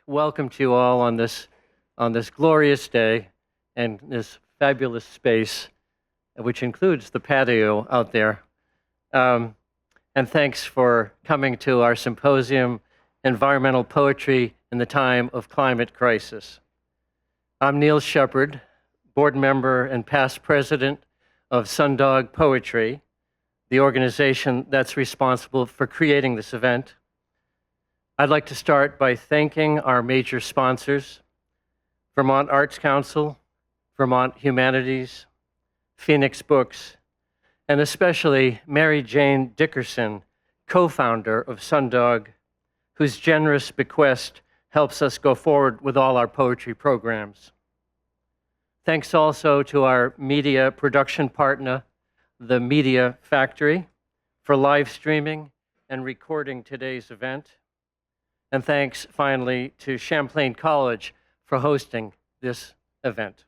welcome to you all on this glorious day and this fabulous space, which includes the patio out there. And thanks for coming to our symposium, Environmental Poetry in the Time of Climate Crisis. I'm Neil Shepard, board member and past president of Sundog Poetry, the organization that's responsible for creating this event. I'd like to start by thanking our major sponsors, Vermont Arts Council, Vermont Humanities, Phoenix Books, and especially Mary Jane Dickerson, co-founder of Sundog, whose generous bequest helps us go forward with all our poetry programs. Thanks also to our media production partner, the Media Factory, for live streaming and recording today's event. And thanks finally to Champlain College for hosting this event.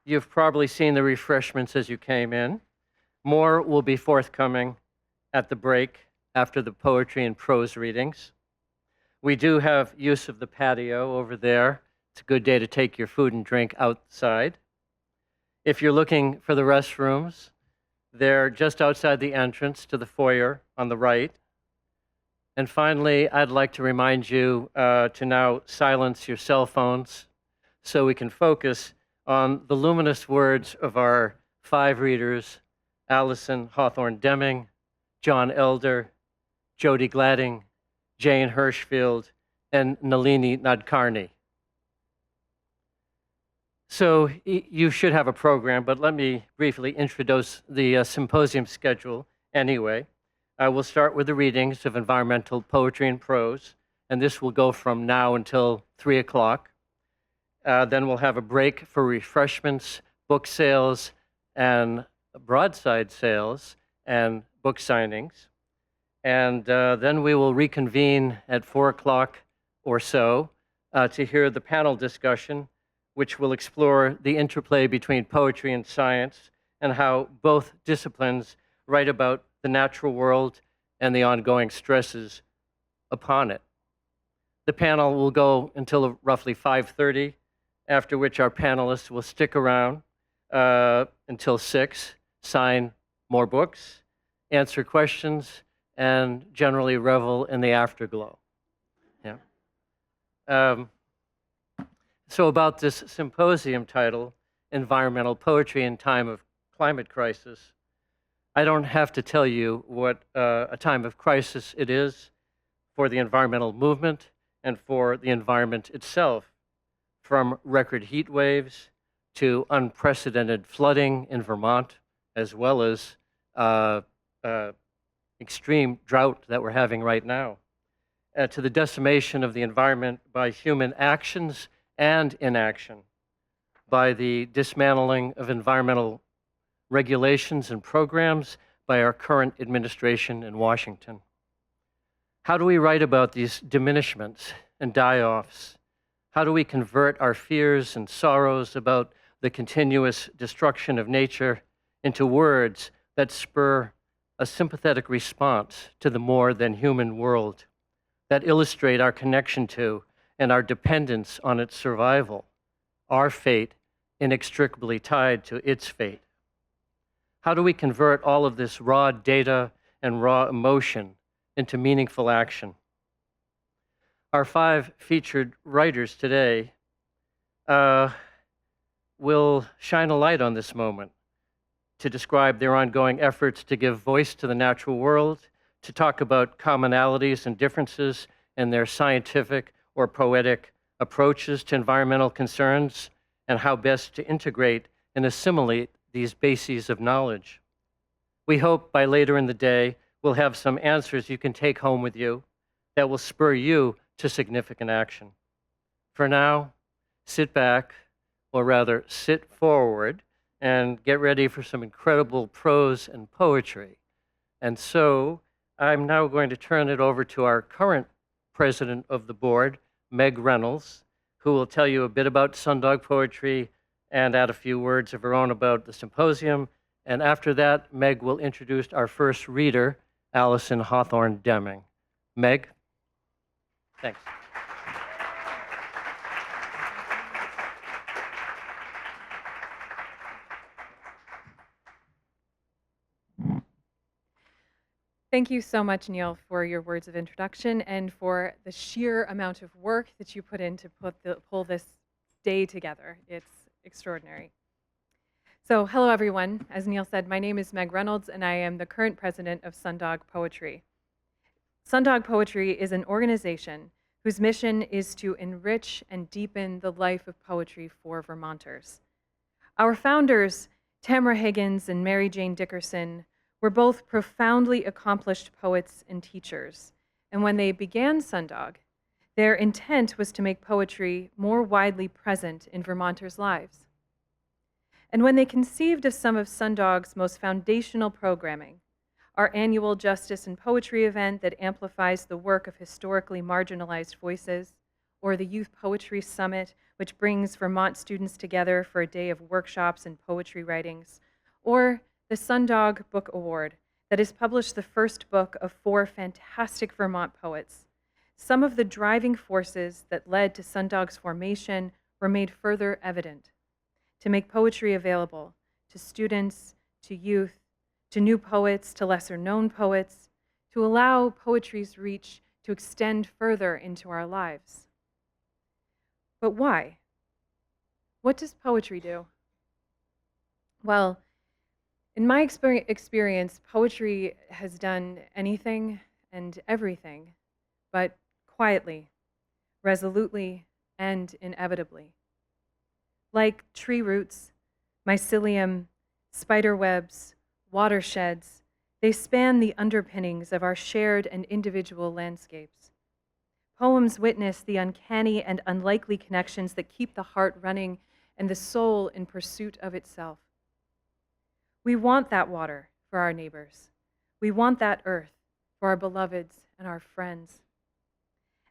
You've probably seen the refreshments as you came in. More will be forthcoming at the break after the poetry and prose readings. We do have use of the patio over there. It's a good day to take your food and drink outside. If you're looking for the restrooms, they're just outside the entrance to the foyer on the right. And finally, I'd like to remind you to now silence your cell phones so we can focus on the luminous words of our 5 readers, Alison Hawthorne Deming, John Elder, Jody Gladding, Jane Hirshfield, and Nalini Nadkarni. So you should have a program, but let me briefly introduce the symposium schedule anyway. We'll start with the readings of environmental poetry and prose, and this will go from now until 3 o'clock. Then we'll have a break for refreshments, book sales, and broadside sales, and book signings. And then we will reconvene at 4 o'clock or so to hear the panel discussion, which will explore the interplay between poetry and science and how both disciplines write about the natural world and the ongoing stresses upon it. The panel will go until roughly 5:30, after which our panelists will stick around until 6, sign more books, answer questions, and generally revel in the afterglow. Yeah. So about this symposium title, Environmental Poetry in Time of Climate Crisis, I don't have to tell you what a time of crisis it is for the environmental movement and for the environment itself, from record heat waves to unprecedented flooding in Vermont, as well as extreme drought that we're having right now, to the decimation of the environment by human actions and inaction, by the dismantling of environmental regulations and programs by our current administration in Washington. How do we write about these diminishments and die-offs? How do we convert our fears and sorrows about the continuous destruction of nature into words that spur a sympathetic response to the more than human world, that illustrate our connection to and our dependence on its survival, our fate inextricably tied to its fate? How do we convert all of this raw data and raw emotion into meaningful action? Our 5 featured writers today will shine a light on this moment to describe their ongoing efforts to give voice to the natural world, to talk about commonalities and differences in their scientific or poetic approaches to environmental concerns, and how best to integrate and assimilate these bases of knowledge. We hope by later in the day, we'll have some answers you can take home with you that will spur you to significant action. For now, sit back, or rather sit forward, and get ready for some incredible prose and poetry. And so I'm now going to turn it over to our current president of the board, Meg Reynolds, who will tell you a bit about Sundog Poetry and add a few words of her own about the symposium And after that, Meg will introduce our first reader, Alison Hawthorne Deming. Meg? Thanks. Thank you so much, Neil, for your words of introduction and for the sheer amount of work that you put in to pull this day together. It's extraordinary. So, hello everyone. As Neil said, my name is Meg Reynolds and I am the current president of Sundog Poetry. Sundog Poetry is an organization whose mission is to enrich and deepen the life of poetry for Vermonters. Our founders, Tamara Higgins and Mary Jane Dickerson, were both profoundly accomplished poets and teachers, and when they began Sundog, their intent was to make poetry more widely present in Vermonters' lives. And when they conceived of some of Sundog's most foundational programming, our annual Justice and Poetry event that amplifies the work of historically marginalized voices, or the Youth Poetry Summit, which brings Vermont students together for a day of workshops and poetry writings, or the Sundog Book Award that has published the first book of 4 fantastic Vermont poets. Some of the driving forces that led to Sundog's formation were made further evident: to make poetry available to students, to youth, to new poets, to lesser-known poets, to allow poetry's reach to extend further into our lives. But why? What does poetry do? Well, in my experience, poetry has done anything and everything, but quietly, resolutely, and inevitably. Like tree roots, mycelium, spider webs, watersheds, they span the underpinnings of our shared and individual landscapes. Poems witness the uncanny and unlikely connections that keep the heart running and the soul in pursuit of itself. We want that water for our neighbors. We want that earth for our beloveds and our friends.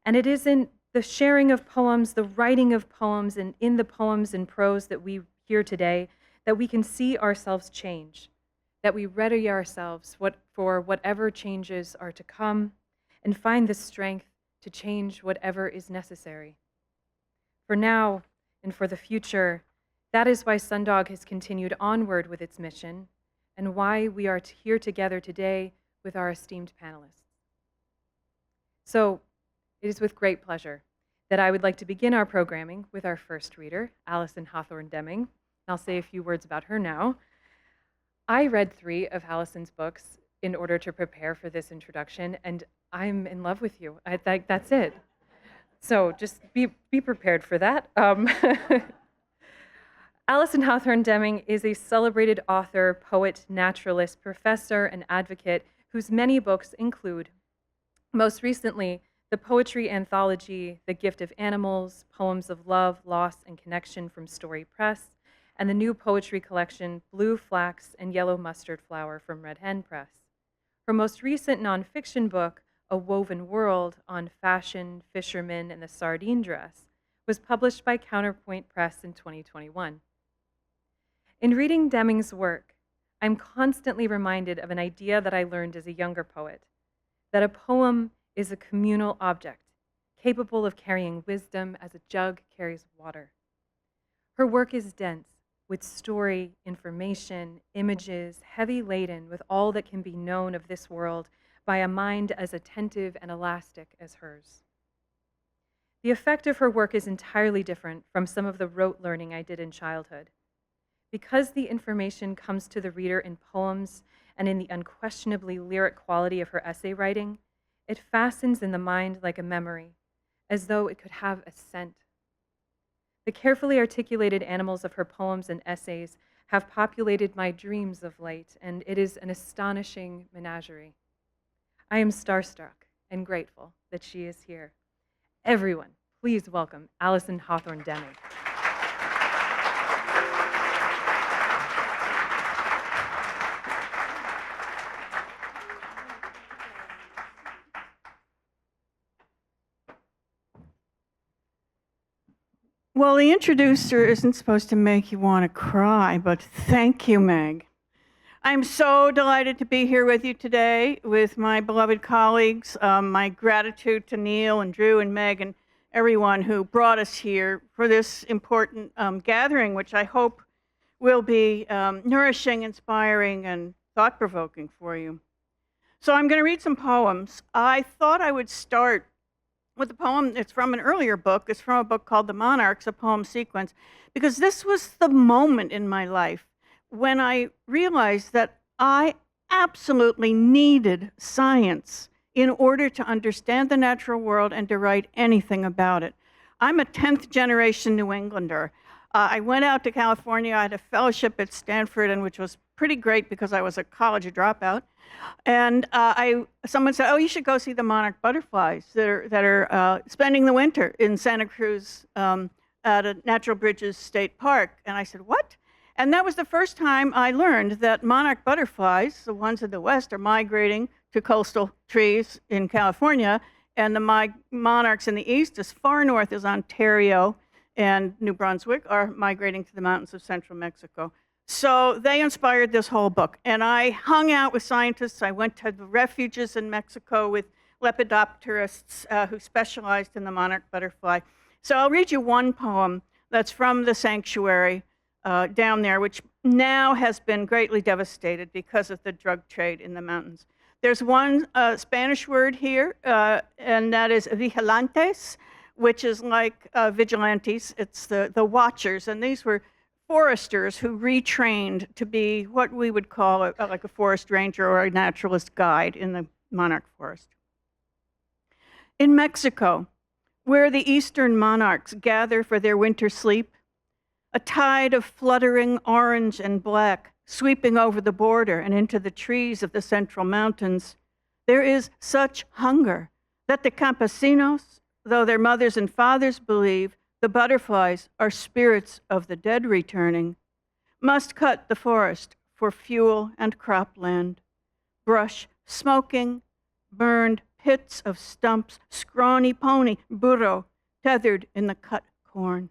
And it is in the sharing of poems, the writing of poems, and in the poems and prose that we hear today that we can see ourselves change, that we ready ourselves for whatever changes are to come, and find the strength to change whatever is necessary. For now and for the future, that is why Sundog has continued onward with its mission and why we are here together today with our esteemed panelists. So, it is with great pleasure that I would like to begin our programming with our first reader, Alison Hawthorne Deming. I'll say a few words about her now. I read 3 of Alison's books in order to prepare for this introduction, and I'm in love with you. I think that's it. So just be prepared for that. Alison Hawthorne Deming is a celebrated author, poet, naturalist, professor, and advocate whose many books include, most recently, the poetry anthology, The Gift of Animals, Poems of Love, Loss, and Connection from Story Press, and the new poetry collection, Blue Flax and Yellow Mustard Flower from Red Hen Press. Her most recent nonfiction book, A Woven World on Fashion, Fishermen, and the Sardine Dress, was published by Counterpoint Press in 2021. In reading Deming's work, I'm constantly reminded of an idea that I learned as a younger poet, that a poem is a communal object, capable of carrying wisdom as a jug carries water. Her work is dense with story, information, images, heavy laden with all that can be known of this world by a mind as attentive and elastic as hers. The effect of her work is entirely different from some of the rote learning I did in childhood. Because the information comes to the reader in poems and in the unquestionably lyric quality of her essay writing, it fastens in the mind like a memory, as though it could have a scent. The carefully articulated animals of her poems and essays have populated my dreams of late, and it is an astonishing menagerie. I am starstruck and grateful that she is here. Everyone, please welcome Alison Hawthorne Deming. Well, the introducer isn't supposed to make you want to cry, but thank you, Meg. I'm so delighted to be here with you today with my beloved colleagues. My gratitude to Neil and Drew and Meg and everyone who brought us here for this important gathering, which I hope will be nourishing, inspiring, and thought-provoking for you. So I'm going to read some poems. I thought I would start with a poem. It's from an earlier book. It's from a book called The Monarchs, a poem sequence, because this was the moment in my life when I realized that I absolutely needed science in order to understand the natural world and to write anything about it. I'm a 10th generation New Englander. I went out to California. I had a fellowship at Stanford, and which was pretty great because I was a college dropout. And someone said, "Oh, you should go see the monarch butterflies that are spending the winter in Santa Cruz at a Natural Bridges State Park." And I said, "What?" And that was the first time I learned that monarch butterflies, the ones in the West, are migrating to coastal trees in California, and the monarchs in the East, as far north as Ontario and New Brunswick, are migrating to the mountains of central Mexico. So they inspired this whole book. And I hung out with scientists. I went to the refuges in Mexico with lepidopterists who specialized in the monarch butterfly. So I'll read you one poem that's from the sanctuary down there, which now has been greatly devastated because of the drug trade in the mountains. There's one Spanish word here, and that is vigilantes, which is like vigilantes. It's the watchers, and these were foresters who retrained to be what we would call like a forest ranger or a naturalist guide in the monarch forest. In Mexico, where the eastern monarchs gather for their winter sleep, a tide of fluttering orange and black sweeping over the border and into the trees of the central mountains, there is such hunger that the campesinos, though their mothers and fathers believe the butterflies are spirits of the dead returning, must cut the forest for fuel and cropland, brush smoking, burned pits of stumps, scrawny pony, burro, tethered in the cut corn.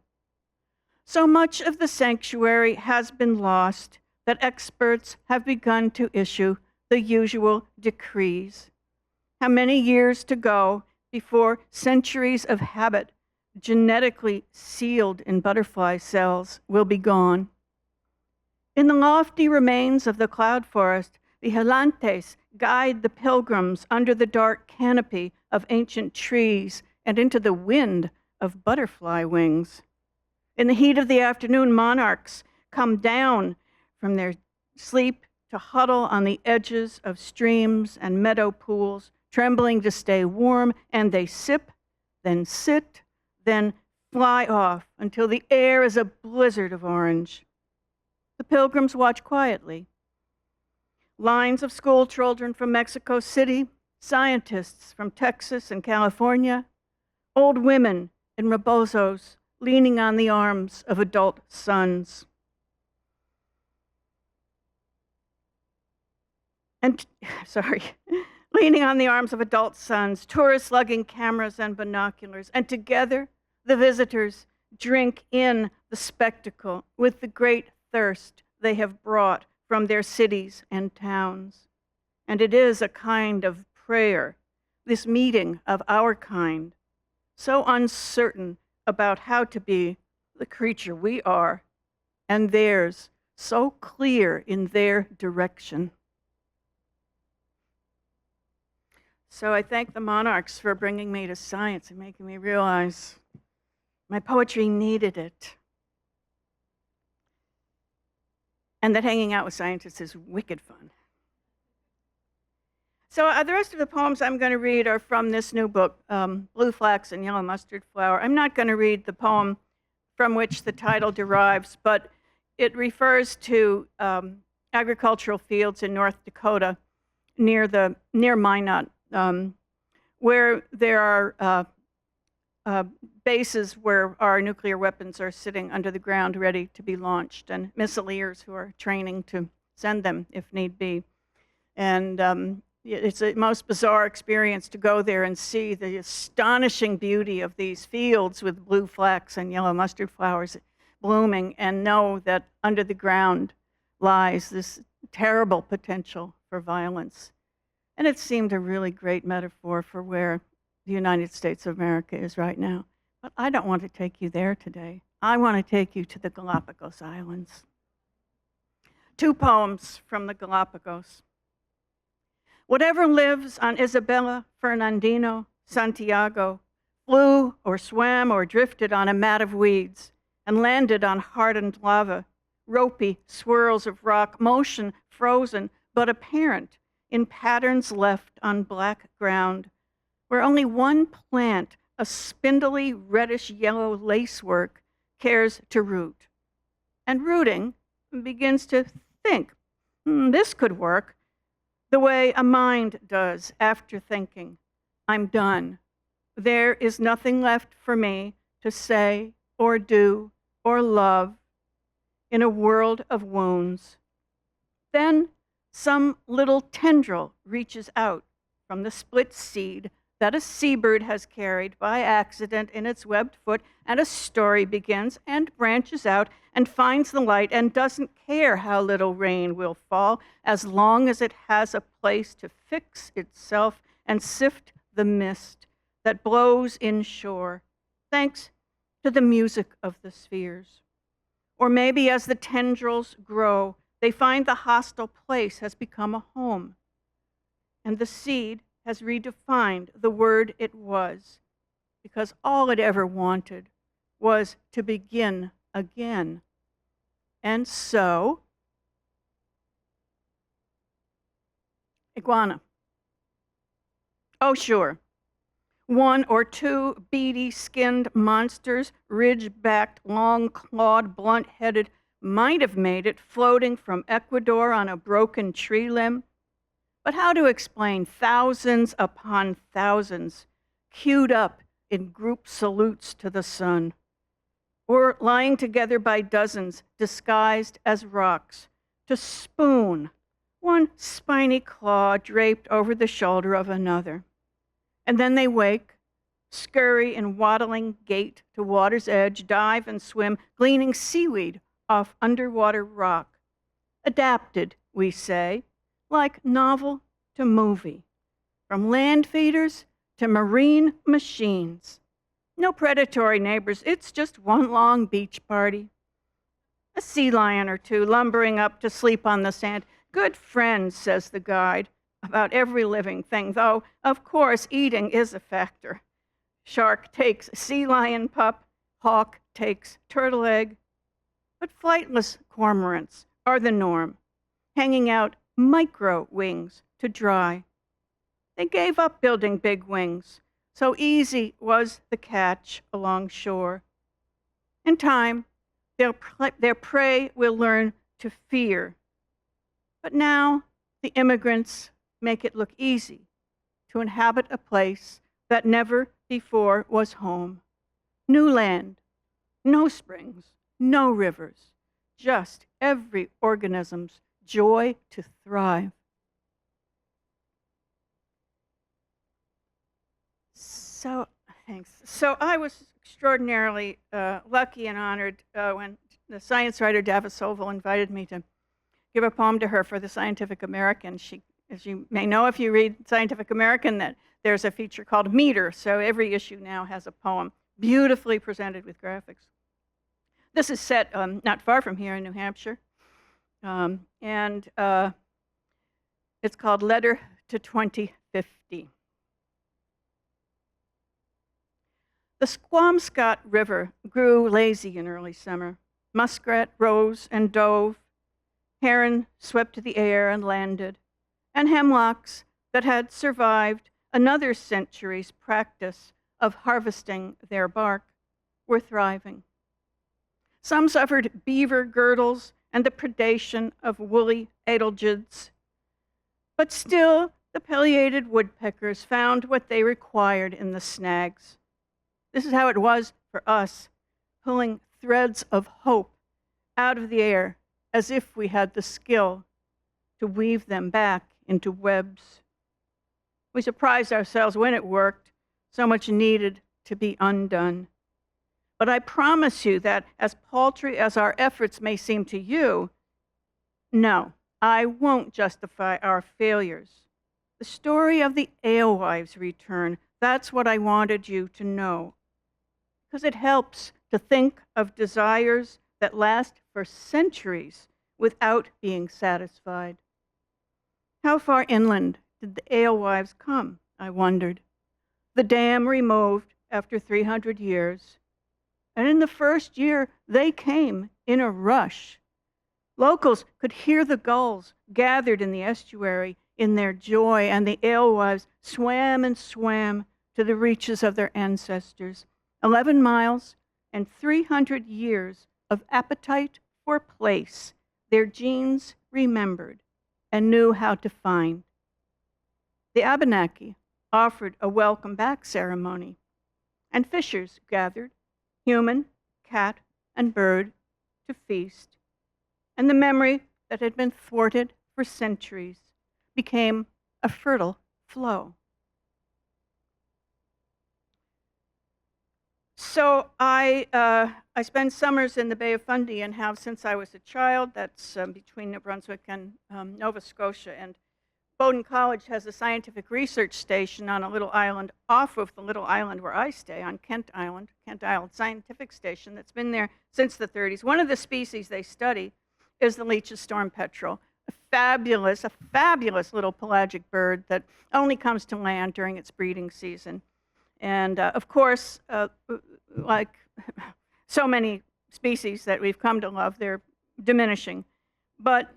So much of the sanctuary has been lost that experts have begun to issue the usual decrees. How many years to go before centuries of habit genetically sealed in butterfly cells will be gone? In the lofty remains of the cloud forest, vigilantes guide the pilgrims under the dark canopy of ancient trees and into the wind of butterfly wings. In the heat of the afternoon, monarchs come down from their sleep to huddle on the edges of streams and meadow pools, trembling to stay warm, and they sip, then sit, then fly off until the air is a blizzard of orange. The pilgrims watch quietly. Lines of school children from Mexico City, scientists from Texas and California, old women in rebozos leaning on the arms of adult sons. Leaning on the arms of adult sons, tourists lugging cameras and binoculars, and together the visitors drink in the spectacle with the great thirst they have brought from their cities and towns. And it is a kind of prayer, this meeting of our kind, so uncertain about how to be the creature we are, and theirs, so clear in their direction. So I thank the monarchs for bringing me to science and making me realize my poetry needed it. And that hanging out with scientists is wicked fun. So the rest of the poems I'm going to read are from this new book, Blue Flax and Yellow Mustard Flower. I'm not going to read the poem from which the title derives, but it refers to agricultural fields in North Dakota near Minot, where there are bases where our nuclear weapons are sitting under the ground ready to be launched, and missileers who are training to send them if need be. And it's a most bizarre experience to go there and see the astonishing beauty of these fields with blue flax and yellow mustard flowers blooming, and know that under the ground lies this terrible potential for violence. And it seemed a really great metaphor for where the United States of America is right now. But I don't want to take you there today. I want to take you to the Galapagos Islands. 2 poems from the Galapagos. Whatever lives on Isabella, Fernandino, Santiago, flew or swam or drifted on a mat of weeds and landed on hardened lava, ropey swirls of rock, motion frozen but apparent in patterns left on black ground, where only one plant, a spindly reddish-yellow lacework, cares to root. And rooting begins to think, this could work, the way a mind does after thinking. I'm done. There is nothing left for me to say or do or love in a world of wounds. Then some little tendril reaches out from the split seed that a seabird has carried by accident in its webbed foot, and a story begins and branches out and finds the light and doesn't care how little rain will fall as long as it has a place to fix itself and sift the mist that blows inshore, thanks to the music of the spheres. Or maybe as the tendrils grow, they find the hostile place has become a home, and the seed has redefined the word it was, because all it ever wanted was to begin again. And so, iguana. Oh, sure. 1 or 2 beady-skinned monsters, ridge-backed, long-clawed, blunt-headed, might have made it floating from Ecuador on a broken tree limb. But how to explain thousands upon thousands queued up in group salutes to the sun, or lying together by dozens, disguised as rocks, to spoon one spiny claw draped over the shoulder of another? And then they wake, scurry in waddling gait to water's edge, dive and swim, gleaning seaweed off underwater rock. Adapted, we say, like novel to movie, from land feeders to marine machines. No predatory neighbors, it's just one long beach party. A sea lion or 2 lumbering up to sleep on the sand. Good friends, says the guide, about every living thing, though, of course, eating is a factor. Shark takes sea lion pup, hawk takes turtle egg. But flightless cormorants are the norm, hanging out micro wings to dry. They gave up building big wings, so easy was the catch along shore. In time, their prey will learn to fear. But now the immigrants make it look easy to inhabit a place that never before was home. New land, no springs, no rivers, just every organism's joy to thrive. So, thanks. So I was extraordinarily lucky and honored when the science writer Davis Sovol invited me to give a poem to her for the Scientific American. She, as you may know if you read Scientific American, that there's a feature called Meter, so every issue now has a poem beautifully presented with graphics. This is set not far from here in New Hampshire, and it's called Letter to 2050. The Squamscott River grew lazy in early summer. Muskrat rose and dove, heron swept the air and landed, and hemlocks that had survived another century's practice of harvesting their bark were thriving. Some suffered beaver girdles and the predation of woolly adelgids, but still the pileated woodpeckers found what they required in the snags. This is how it was for us, pulling threads of hope out of the air as if we had the skill to weave them back into webs. We surprised ourselves when it worked, so much needed to be undone. But I promise you that as paltry as our efforts may seem to you, no, I won't justify our failures. The story of the alewives' return, that's what I wanted you to know. Because it helps to think of desires that last for centuries without being satisfied. How far inland did the alewives come, I wondered. The dam removed after 300 years. And in the first year, they came in a rush. Locals could hear the gulls gathered in the estuary in their joy, and the alewives swam and swam to the reaches of their ancestors. 11 miles and 300 years of appetite for place their genes remembered and knew how to find. The Abenaki offered a welcome back ceremony, and fishers gathered, human, cat, and bird, to feast. And the memory that had been thwarted for centuries became a fertile flow. So I spend summers in the Bay of Fundy and have since I was a child. That's between New Brunswick and Nova Scotia. And Bowdoin College has a scientific research station on a little island off of the little island where I stay, on Kent Island Scientific Station, that's been there since the 30s. One of the species they study is the Leach's storm petrel, a fabulous little pelagic bird that only comes to land during its breeding season. And of course, like so many species that we've come to love, they're diminishing. But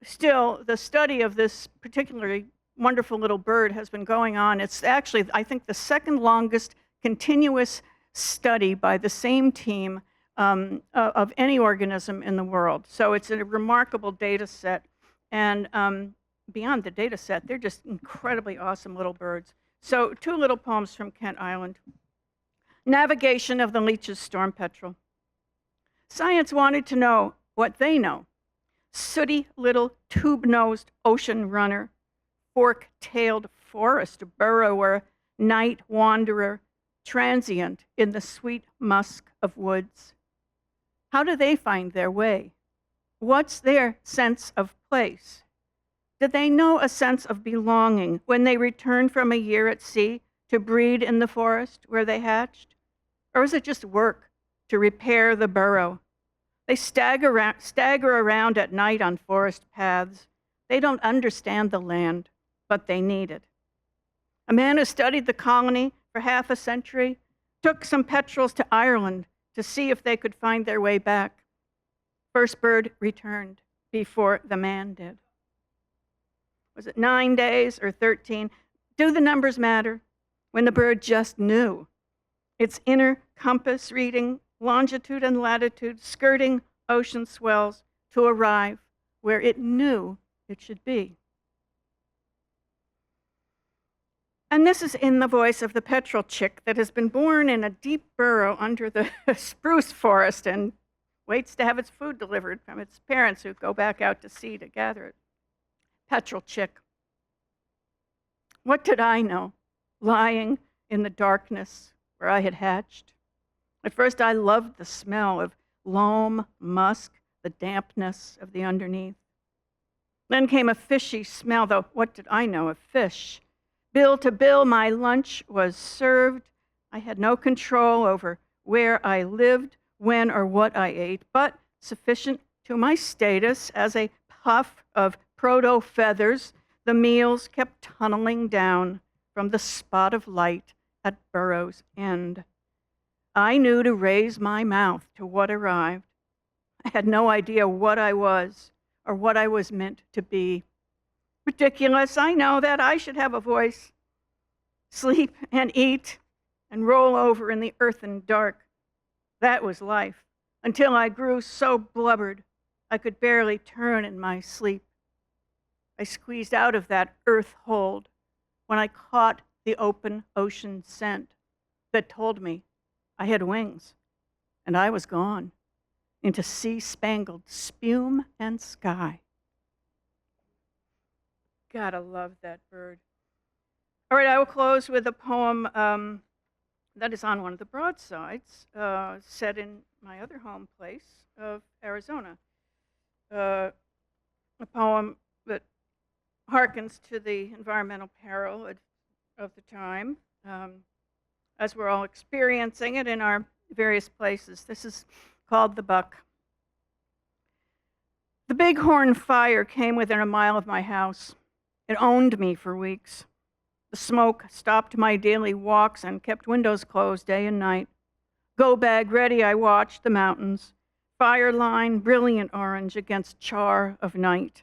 still, the study of this particularly wonderful little bird has been going on. It's actually, I think, the second longest continuous study by the same team of any organism in the world. So it's a remarkable data set. And beyond the data set, they're just incredibly awesome little birds. So 2 little poems from Kent Island. Navigation of the Leach's storm petrel. Science wanted to know what they know. Sooty little tube-nosed ocean runner, fork-tailed forest burrower, night wanderer, transient in the sweet musk of woods. How do they find their way? What's their sense of place? Do they know a sense of belonging when they return from a year at sea to breed in the forest where they hatched? Or is it just work to repair the burrow? They stagger around at night on forest paths. They don't understand the land, but they need it. A man who studied the colony for half a century took some petrels to Ireland to see if they could find their way back. First bird returned before the man did. Was it 9 days or 13? Do the numbers matter? When the bird just knew. Its inner compass reading longitude and latitude, skirting ocean swells to arrive where it knew it should be. And this is in the voice of the petrel chick that has been born in a deep burrow under the spruce forest and waits to have its food delivered from its parents who go back out to sea to gather it. Petrel chick. What did I know, lying in the darkness where I had hatched? At first, I loved the smell of loam, musk, the dampness of the underneath. Then came a fishy smell, though what did I know of fish? Bill to bill, my lunch was served. I had no control over where I lived, when or what I ate, but sufficient to my status as a puff of proto-feathers, the meals kept tunneling down from the spot of light at burrow's end. I knew to raise my mouth to what arrived. I had no idea what I was or what I was meant to be. Ridiculous, I know that. I should have a voice. Sleep and eat and roll over in the earthen dark. That was life, until I grew so blubbered I could barely turn in my sleep. I squeezed out of that earth hold when I caught the open ocean scent that told me I had wings, and I was gone into sea-spangled spume and sky. Gotta love that bird. All right, I will close with a poem that is on one of the broadsides, set in my other home place of Arizona. A poem harkens to the environmental peril of the time, as we're all experiencing it in our various places. This is called The Buck. The Bighorn fire came within a mile of my house. It owned me for weeks. The smoke stopped my daily walks and kept windows closed day and night. Go bag ready, I watched the mountains, fire line brilliant orange against char of night,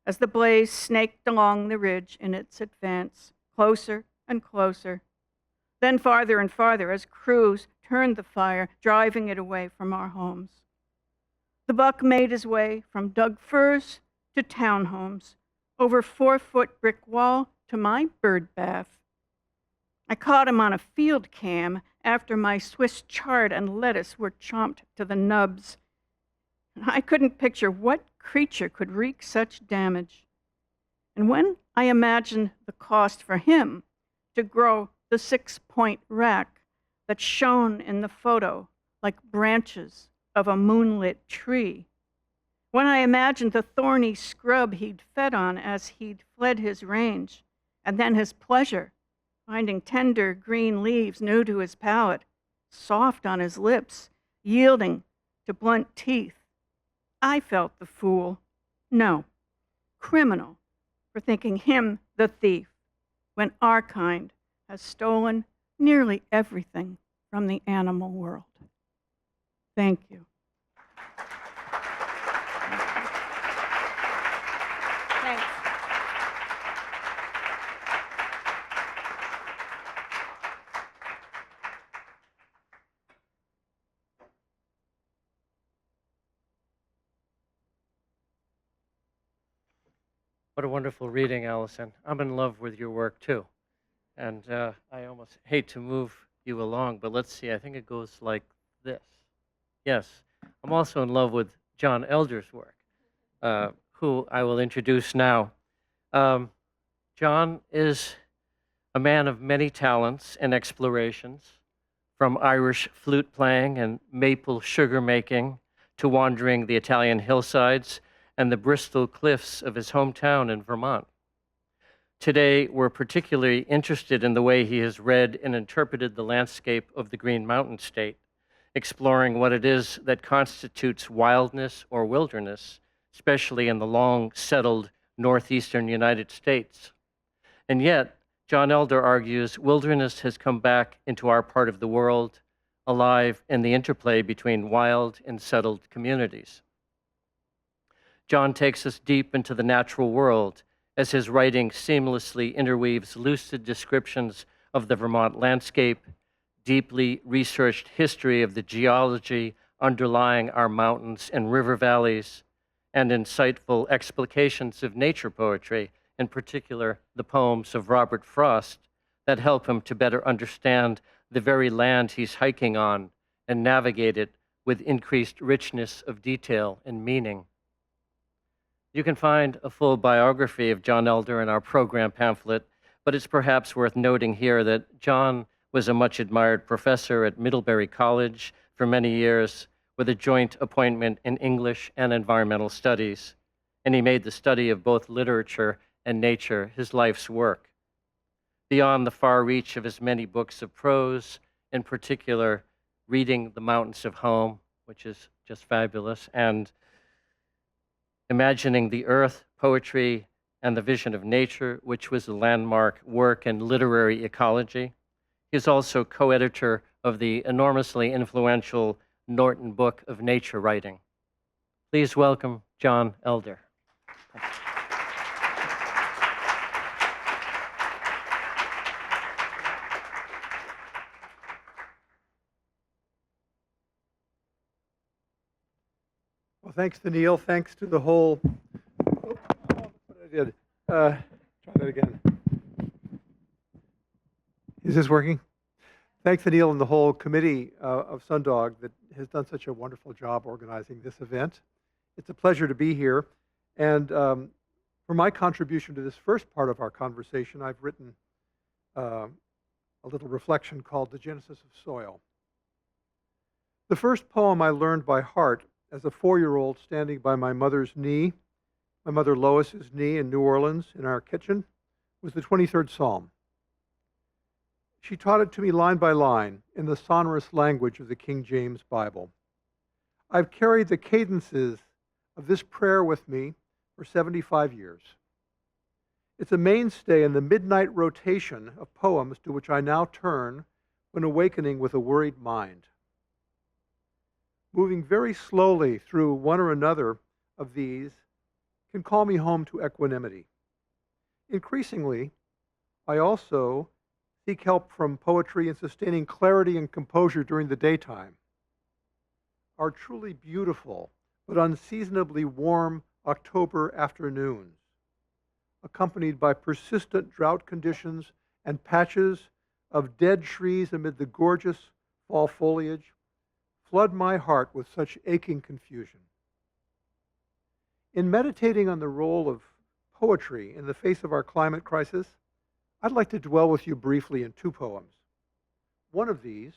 as the blaze snaked along the ridge in its advance, closer and closer, then farther and farther as crews turned the fire, driving it away from our homes. The buck made his way from dug firs to townhomes, over 4-foot brick wall to my bird bath. I caught him on a field cam after my Swiss chard and lettuce were chomped to the nubs. I couldn't picture what creature could wreak such damage. And when I imagined the cost for him to grow the 6-point rack that shone in the photo like branches of a moonlit tree, when I imagined the thorny scrub he'd fed on as he'd fled his range, and then his pleasure, finding tender green leaves new to his palate, soft on his lips, yielding to blunt teeth, I felt the fool, no, criminal, for thinking him the thief, when our kind has stolen nearly everything from the animal world. Thank you. Thanks. What a wonderful reading, Alison. I'm in love with your work, too. And I almost hate to move you along, but let's see. I think it goes like this. Yes, I'm also in love with John Elder's work, who I will introduce now. John is a man of many talents and explorations, from Irish flute playing and maple sugar making to wandering the Italian hillsides and the Bristol cliffs of his hometown in Vermont. Today, we're particularly interested in the way he has read and interpreted the landscape of the Green Mountain State, exploring what it is that constitutes wildness or wilderness, especially in the long settled northeastern United States. And yet, John Elder argues wilderness has come back into our part of the world, alive in the interplay between wild and settled communities. John takes us deep into the natural world as his writing seamlessly interweaves lucid descriptions of the Vermont landscape, deeply researched history of the geology underlying our mountains and river valleys, and insightful explications of nature poetry, in particular the poems of Robert Frost, that help him to better understand the very land he's hiking on and navigate it with increased richness of detail and meaning. You can find a full biography of John Elder in our program pamphlet, but it's perhaps worth noting here that John was a much admired professor at Middlebury College for many years, with a joint appointment in English and environmental studies, and he made the study of both literature and nature his life's work. Beyond the far reach of his many books of prose, in particular, Reading the Mountains of Home, which is just fabulous, and Imagining the Earth, Poetry, and the Vision of Nature, which was a landmark work in literary ecology. He is also co-editor of the enormously influential Norton Book of Nature Writing. Please welcome John Elder. Well, thanks to Neil. Thanks to the whole. Oh, that's what I did. Try that again. Is this working? Thanks to Neil and the whole committee of Sundog that has done such a wonderful job organizing this event. It's a pleasure to be here. And for my contribution to this first part of our conversation, I've written a little reflection called The Genesis of Soil. The first poem I learned by heart as a 4-year-old standing by my mother's knee. my mother Lois's knee in New Orleans in our kitchen was the 23rd Psalm. She taught it to me line by line in the sonorous language of the King James Bible. I've carried the cadences of this prayer with me for 75 years. It's a mainstay in the midnight rotation of poems to which I now turn when awakening with a worried mind. Moving very slowly through one or another of these can call me home to equanimity. Increasingly, I also seek help from poetry in sustaining clarity and composure during the daytime. Our truly beautiful but unseasonably warm October afternoons, accompanied by persistent drought conditions and patches of dead trees amid the gorgeous fall foliage, flood my heart with such aching confusion. In meditating on the role of poetry in the face of our climate crisis, I'd like to dwell with you briefly in two poems. One of these,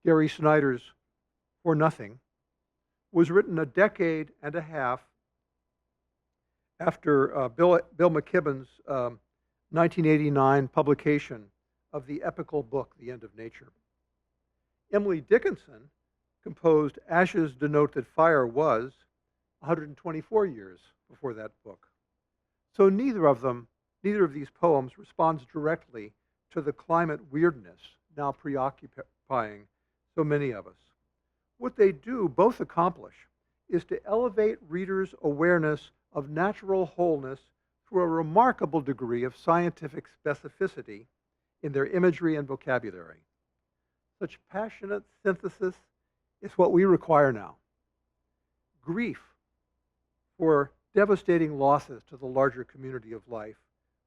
Gary Snyder's For Nothing, was written a decade and a half after Bill McKibben's 1989 publication of the epical book, The End of Nature. Emily Dickinson composed Ashes Denote That Fire Was 124 years before that book. So neither of these poems responds directly to the climate weirdness now preoccupying so many of us. What they do both accomplish is to elevate readers' awareness of natural wholeness through a remarkable degree of scientific specificity in their imagery and vocabulary. Such passionate synthesis is what we require now. Grief for devastating losses to the larger community of life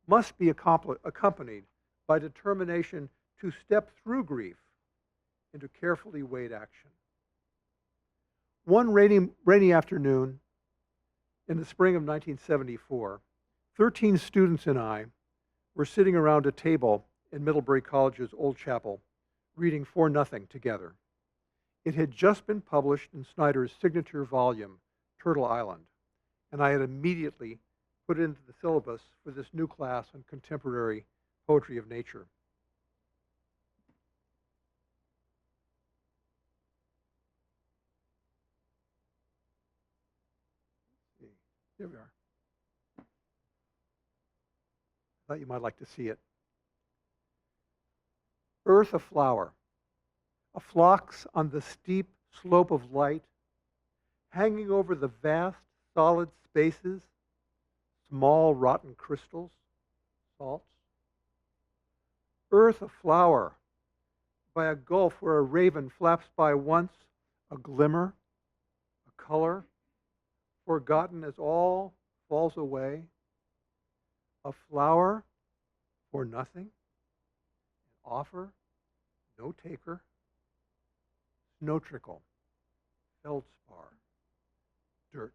must be accompanied by determination to step through grief into carefully weighed action. One rainy afternoon in the spring of 1974, 13 students and I were sitting around a table in Middlebury College's Old Chapel, reading For Nothing together. It had just been published in Snyder's signature volume, Turtle Island, and I had immediately put it into the syllabus for this new class on contemporary poetry of nature. Here we are. Thought you might like to see it. Earth a flower, a phlox on the steep slope of light, hanging over the vast solid spaces, small rotten crystals, salts. Earth a flower, by a gulf where a raven flaps by once, a glimmer, a color, forgotten as all falls away. A flower for nothing, an offer, no taker, snow trickle, feldspar, dirt.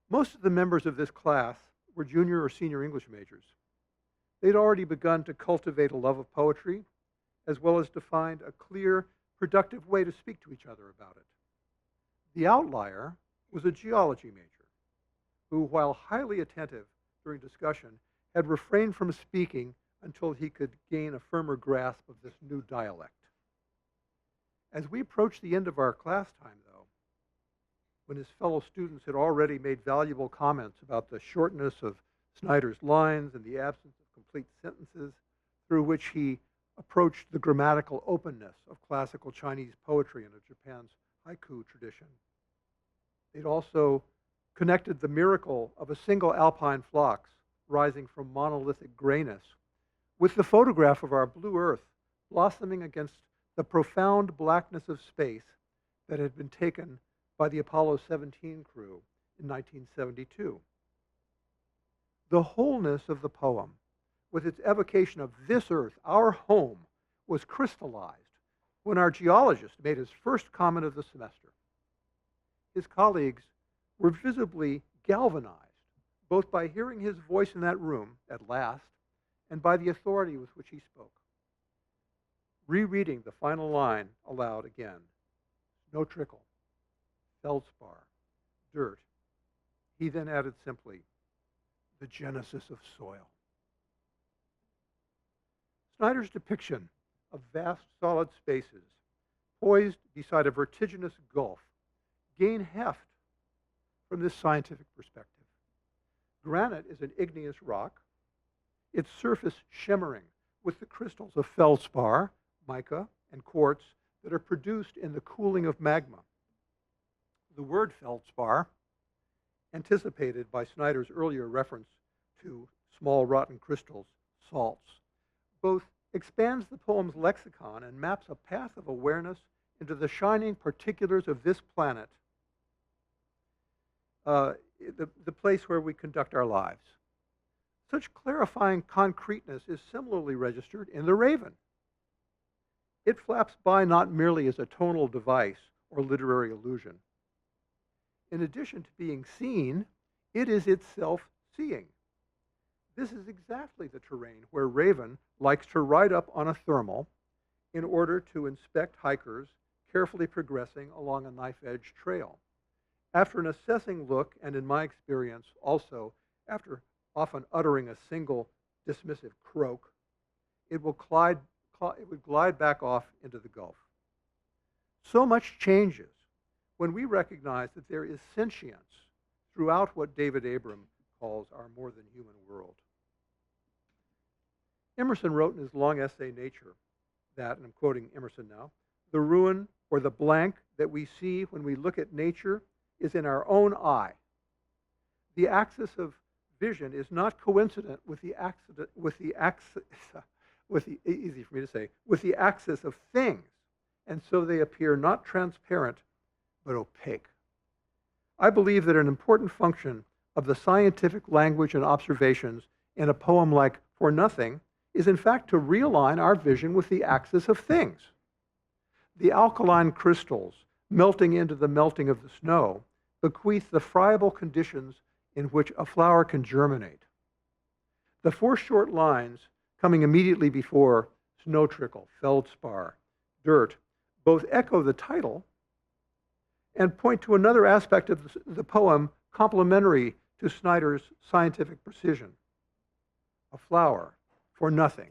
Most of the members of this class were junior or senior English majors. They'd already begun to cultivate a love of poetry, as well as to find a clear, productive way to speak to each other about it. The outlier was a geology major, who, while highly attentive during discussion, had refrained from speaking until he could gain a firmer grasp of this new dialect. As we approached the end of our class time, though, when his fellow students had already made valuable comments about the shortness of Snyder's lines and the absence of complete sentences through which he approached the grammatical openness of classical Chinese poetry and of Japan's haiku tradition, they'd also connected the miracle of a single alpine phlox rising from monolithic grayness with the photograph of our blue earth blossoming against the profound blackness of space that had been taken by the Apollo 17 crew in 1972. The wholeness of the poem, with its evocation of this earth, our home, was crystallized when our geologist made his first comment of the semester. His colleagues were visibly galvanized, both by hearing his voice in that room at last and by the authority with which he spoke. Rereading the final line aloud again, no trickle, feldspar, dirt, He then added simply, the genesis of soil. Snyder's depiction of vast solid spaces poised beside a vertiginous gulf gain heft from this scientific perspective. Granite is an igneous rock, its surface shimmering with the crystals of feldspar, mica, and quartz that are produced in the cooling of magma. The word feldspar, anticipated by Snyder's earlier reference to small rotten crystals, salts, both expands the poem's lexicon and maps a path of awareness into the shining particulars of this planet, the place where we conduct our lives. Such clarifying concreteness is similarly registered in the raven. It flaps by not merely as a tonal device or literary illusion. In addition to being seen, it is itself seeing. This is exactly the terrain where Raven likes to ride up on a thermal in order to inspect hikers carefully progressing along a knife-edge trail. After an assessing look, and in my experience also after often uttering a single dismissive croak, it would glide back off into the gulf. So much changes when we recognize that there is sentience throughout what David Abram calls our more than human world. Emerson wrote in his long essay, Nature, that, and I'm quoting Emerson now, the ruin or the blank that we see when we look at nature is in our own eye. The axis of vision is not coincident with the axis of things, and so they appear not transparent but opaque. I believe that an important function of the scientific language and observations in a poem like For Nothing is in fact to realign our vision with the axis of things. The alkaline crystals melting into the melting of the snow bequeath the friable conditions in which a flower can germinate. The four short lines coming immediately before snow trickle, feldspar, dirt, both echo the title and point to another aspect of the poem complementary to Snyder's scientific precision. A flower for nothing,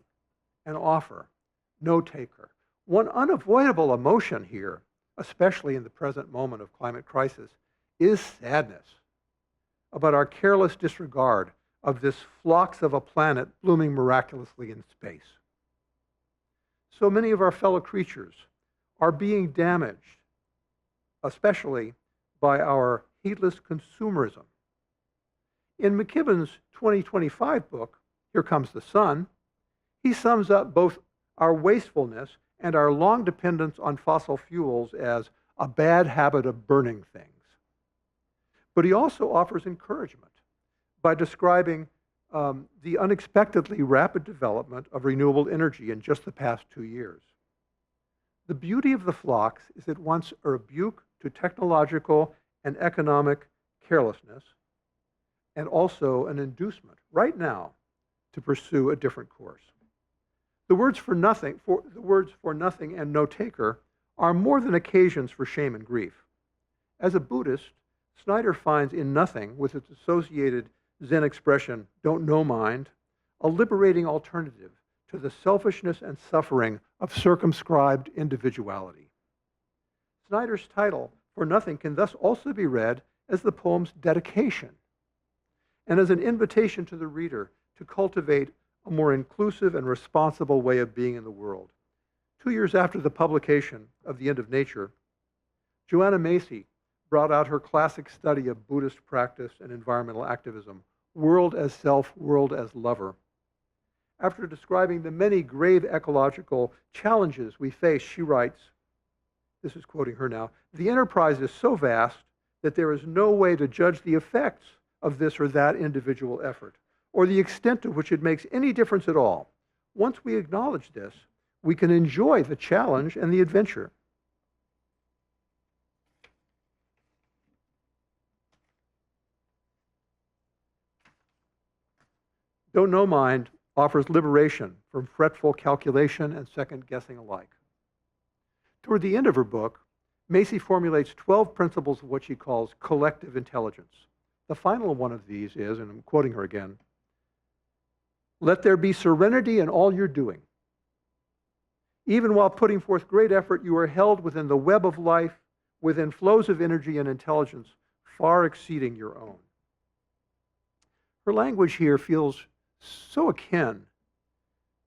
an offer, no taker. One unavoidable emotion here, especially in the present moment of climate crisis, is sadness about our careless disregard of this phlox of a planet blooming miraculously in space. So many of our fellow creatures are being damaged, especially by our heedless consumerism. In McKibben's 2025 book, Here Comes the Sun, he sums up both our wastefulness and our long dependence on fossil fuels as a bad habit of burning things. But he also offers encouragement by describing the unexpectedly rapid development of renewable energy in just the past 2 years. The beauty of the phlox is at once a rebuke to technological and economic carelessness, and also an inducement right now to pursue a different course. The words for nothing and no taker are more than occasions for shame and grief. As a Buddhist, Snyder finds in nothing, with its associated Zen expression, don't know mind, a liberating alternative to the selfishness and suffering of circumscribed individuality. Snyder's title, For Nothing, can thus also be read as the poem's dedication and as an invitation to the reader to cultivate a more inclusive and responsible way of being in the world. 2 years after the publication of The End of Nature, Joanna Macy brought out her classic study of Buddhist practice and environmental activism, World as Self, World as Lover. After describing the many grave ecological challenges we face, she writes, this is quoting her now, the enterprise is so vast that there is no way to judge the effects of this or that individual effort, or the extent to which it makes any difference at all. Once we acknowledge this, we can enjoy the challenge and the adventure. Don't Know Mind offers liberation from fretful calculation and second guessing alike. Toward the end of her book, Macy formulates 12 principles of what she calls collective intelligence, The final one of these is, and I'm quoting her again, "Let there be serenity in all you're doing. Even while putting forth great effort, you are held within the web of life, within flows of energy and intelligence far exceeding your own." Her language here feels so akin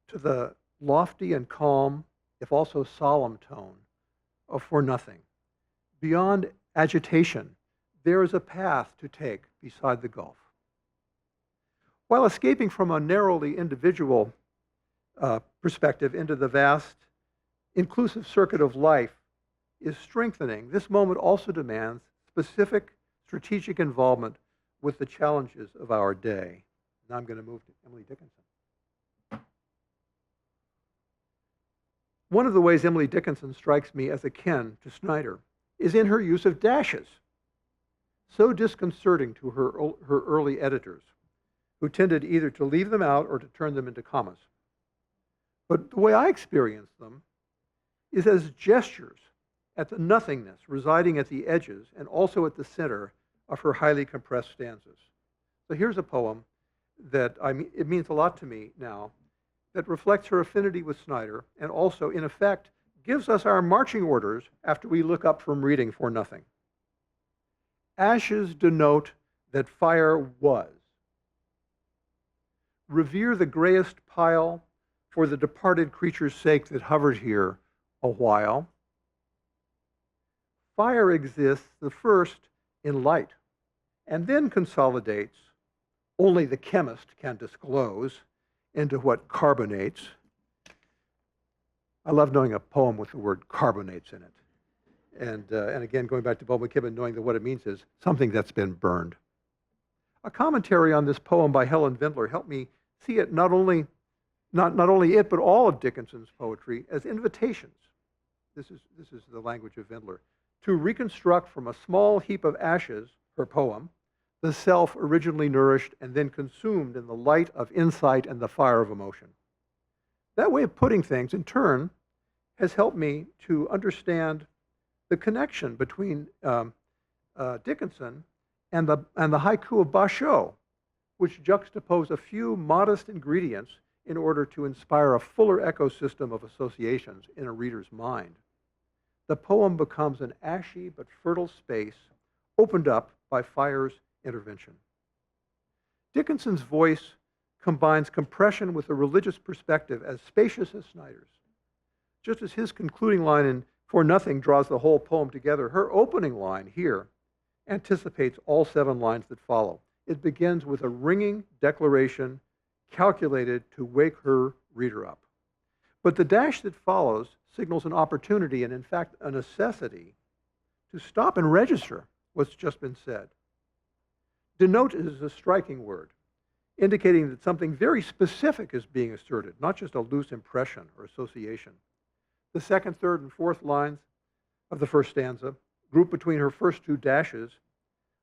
to the lofty and calm, if also solemn tone of For Nothing. Beyond agitation, there is a path to take beside the gulf. While escaping from a narrowly individual perspective into the vast, inclusive circuit of life is strengthening, this moment also demands specific strategic involvement with the challenges of our day. Now I'm going to move to Emily Dickinson. One of the ways Emily Dickinson strikes me as akin to Snyder is in her use of dashes, so disconcerting to her early editors, who tended either to leave them out or to turn them into commas. But the way I experience them is as gestures at the nothingness residing at the edges and also at the center of her highly compressed stanzas. So here's a poem that it means a lot to me now, that reflects her affinity with Snyder and also, in effect, gives us our marching orders after we look up from reading For Nothing. Ashes denote that fire was. Revere the grayest pile for the departed creature's sake that hovered here a while. Fire exists the first in light and then consolidates, only the chemist can disclose, into what carbonates. I love knowing a poem with the word carbonates in it. And again, going back to Bob McKibben, knowing that what it means is something that's been burned. A commentary on this poem by Helen Vindler helped me see it not only it, but all of Dickinson's poetry as invitations. This is the language of Vindler. To reconstruct from a small heap of ashes, her poem, the self originally nourished and then consumed in the light of insight and the fire of emotion. That way of putting things, in turn, has helped me to understand the connection between Dickinson and the haiku of Basho, which juxtapose a few modest ingredients in order to inspire a fuller ecosystem of associations in a reader's mind. The poem becomes an ashy but fertile space opened up by fire's intervention. Dickinson's voice combines compression with a religious perspective as spacious as Snyder's. Just as his concluding line in For Nothing draws the whole poem together, her opening line here anticipates all 7 lines that follow. It begins with a ringing declaration calculated to wake her reader up. But the dash that follows signals an opportunity and, in fact, a necessity to stop and register what's just been said. Denote is a striking word, indicating that something very specific is being asserted, not just a loose impression or association. The second, third, and fourth lines of the first stanza, grouped between her first 2 dashes,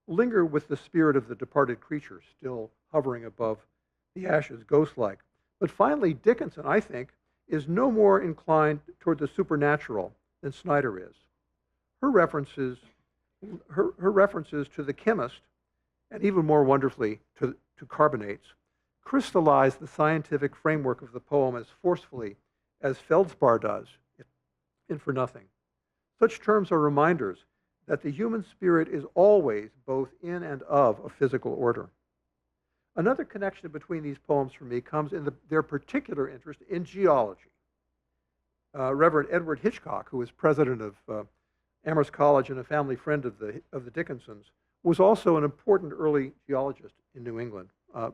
linger with the spirit of the departed creature still hovering above the ashes, ghost-like. But finally, Dickinson, I think, is no more inclined toward the supernatural than Snyder is. Her references to the chemist, and even more wonderfully to carbonates, crystallize the scientific framework of the poem as forcefully as Feldspar does in For Nothing. Such terms are reminders that the human spirit is always both in and of a physical order. Another connection between these poems for me comes in their particular interest in geology. Reverend Edward Hitchcock, who was president of Amherst College and a family friend of the Dickinsons, was also an important early geologist in New England.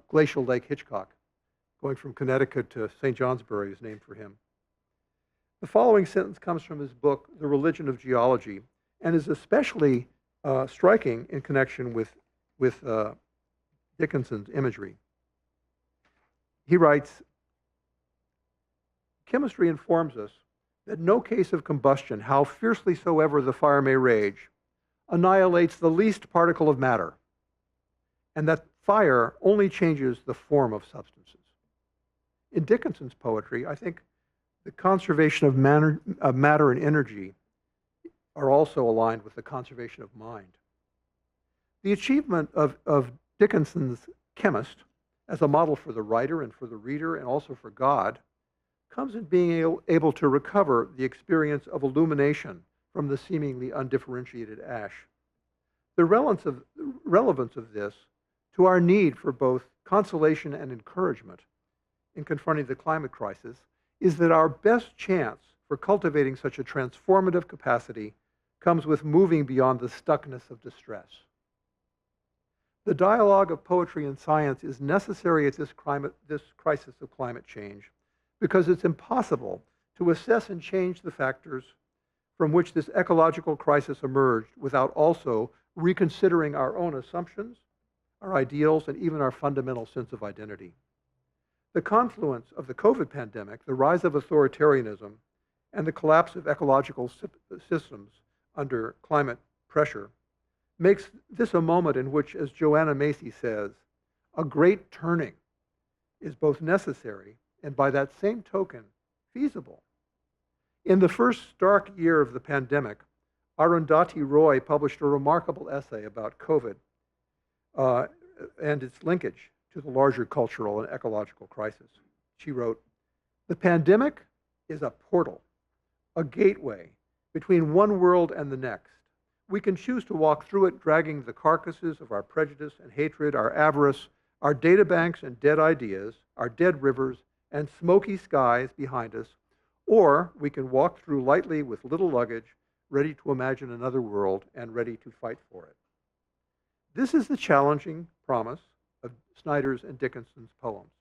Glacial Lake Hitchcock, going from Connecticut to St. Johnsbury, is named for him. The following sentence comes from his book, The Religion of Geology, and is especially striking in connection with Dickinson's imagery. He writes, "Chemistry informs us that no case of combustion, how fiercely soever the fire may rage, annihilates the least particle of matter, and that fire only changes the form of substances." In Dickinson's poetry, I think the conservation of matter and energy are also aligned with the conservation of mind. The achievement of Dickinson's chemist as a model for the writer and for the reader and also for God comes in being able to recover the experience of illumination from the seemingly undifferentiated ash. The relevance of this to our need for both consolation and encouragement in confronting the climate crisis is that our best chance for cultivating such a transformative capacity comes with moving beyond the stuckness of distress. The dialogue of poetry and science is necessary at this crisis of climate change because it's impossible to assess and change the factors from which this ecological crisis emerged without also reconsidering our own assumptions, our ideals, and even our fundamental sense of identity. The confluence of the COVID pandemic, the rise of authoritarianism, and the collapse of ecological systems under climate pressure makes this a moment in which, as Joanna Macy says, a great turning is both necessary and by that same token, feasible. In the first stark year of the pandemic, Arundhati Roy published a remarkable essay about COVID and its linkage to the larger cultural and ecological crisis. She wrote, "The pandemic is a portal, a gateway between one world and the next. We can choose to walk through it dragging the carcasses of our prejudice and hatred, our avarice, our databanks and dead ideas, our dead rivers and smoky skies behind us, or we can walk through lightly with little luggage, ready to imagine another world and ready to fight for it." This is the challenging promise of Snyder's and Dickinson's poems.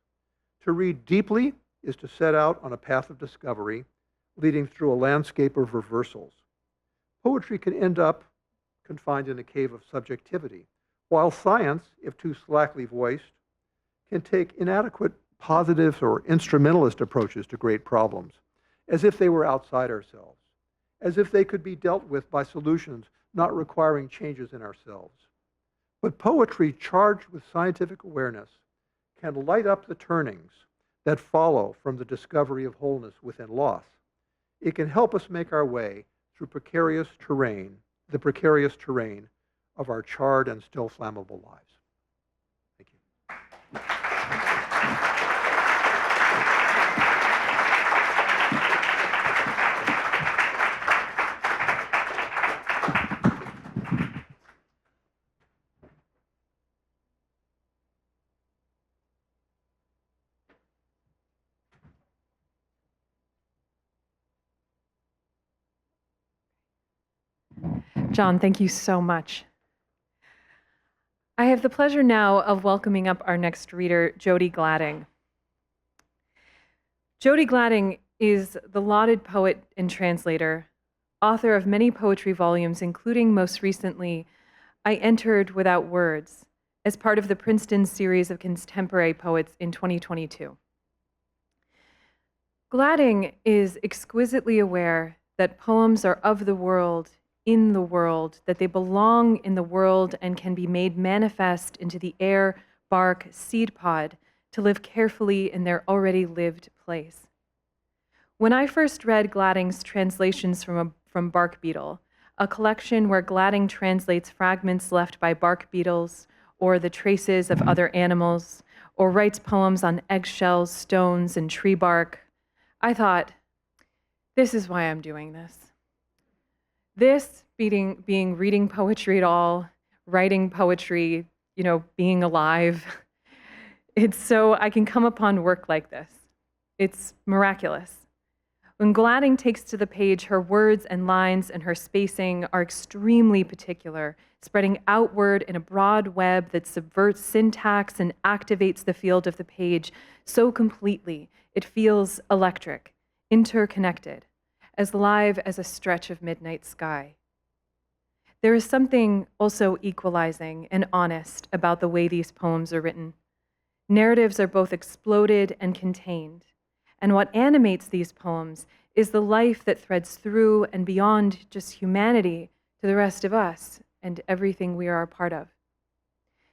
To read deeply is to set out on a path of discovery, leading through a landscape of reversals. Poetry can end up confined in a cave of subjectivity, while science, if too slackly voiced, can take inadequate positive or instrumentalist approaches to great problems, as if they were outside ourselves, as if they could be dealt with by solutions not requiring changes in ourselves. But poetry charged with scientific awareness can light up the turnings that follow from the discovery of wholeness within loss. It can help us make our way through the precarious terrain of our charred and still flammable lives. Thank you. John, thank you so much. I have the pleasure now of welcoming up our next reader, Jody Gladding. Jody Gladding is the lauded poet and translator, author of many poetry volumes, including most recently, I Entered Without Words, as part of the Princeton series of contemporary poets in 2022. Gladding is exquisitely aware that poems are of the world, in the world, that they belong in the world and can be made manifest into the air, bark, seed pod to live carefully in their already lived place. When I first read Gladding's translations from Bark Beetle, a collection where Gladding translates fragments left by bark beetles or the traces of other animals, or writes poems on eggshells, stones, and tree bark, I thought, this is why I'm doing this. This being reading poetry at all, writing poetry, being alive, it's so I can come upon work like this. It's miraculous. When Gladding takes to the page, her words and lines and her spacing are extremely particular, spreading outward in a broad web that subverts syntax and activates the field of the page so completely it feels electric, interconnected, as live as a stretch of midnight sky. There is something also equalizing and honest about the way these poems are written. Narratives are both exploded and contained, and what animates these poems is the life that threads through and beyond just humanity to the rest of us and everything we are a part of.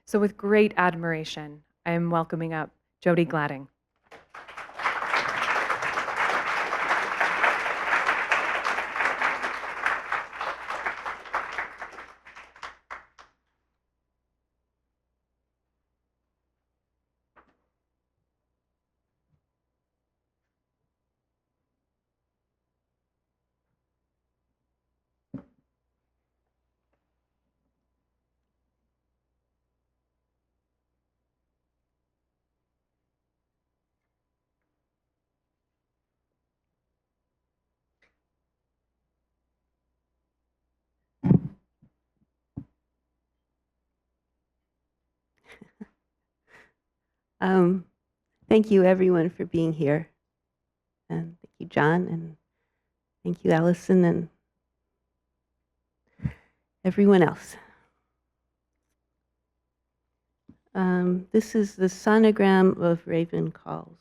So with great admiration, I am welcoming up Jody Gladding. Thank you, everyone, for being here. And thank you, John, and thank you, Allison, and everyone else. This is the sonogram of raven calls.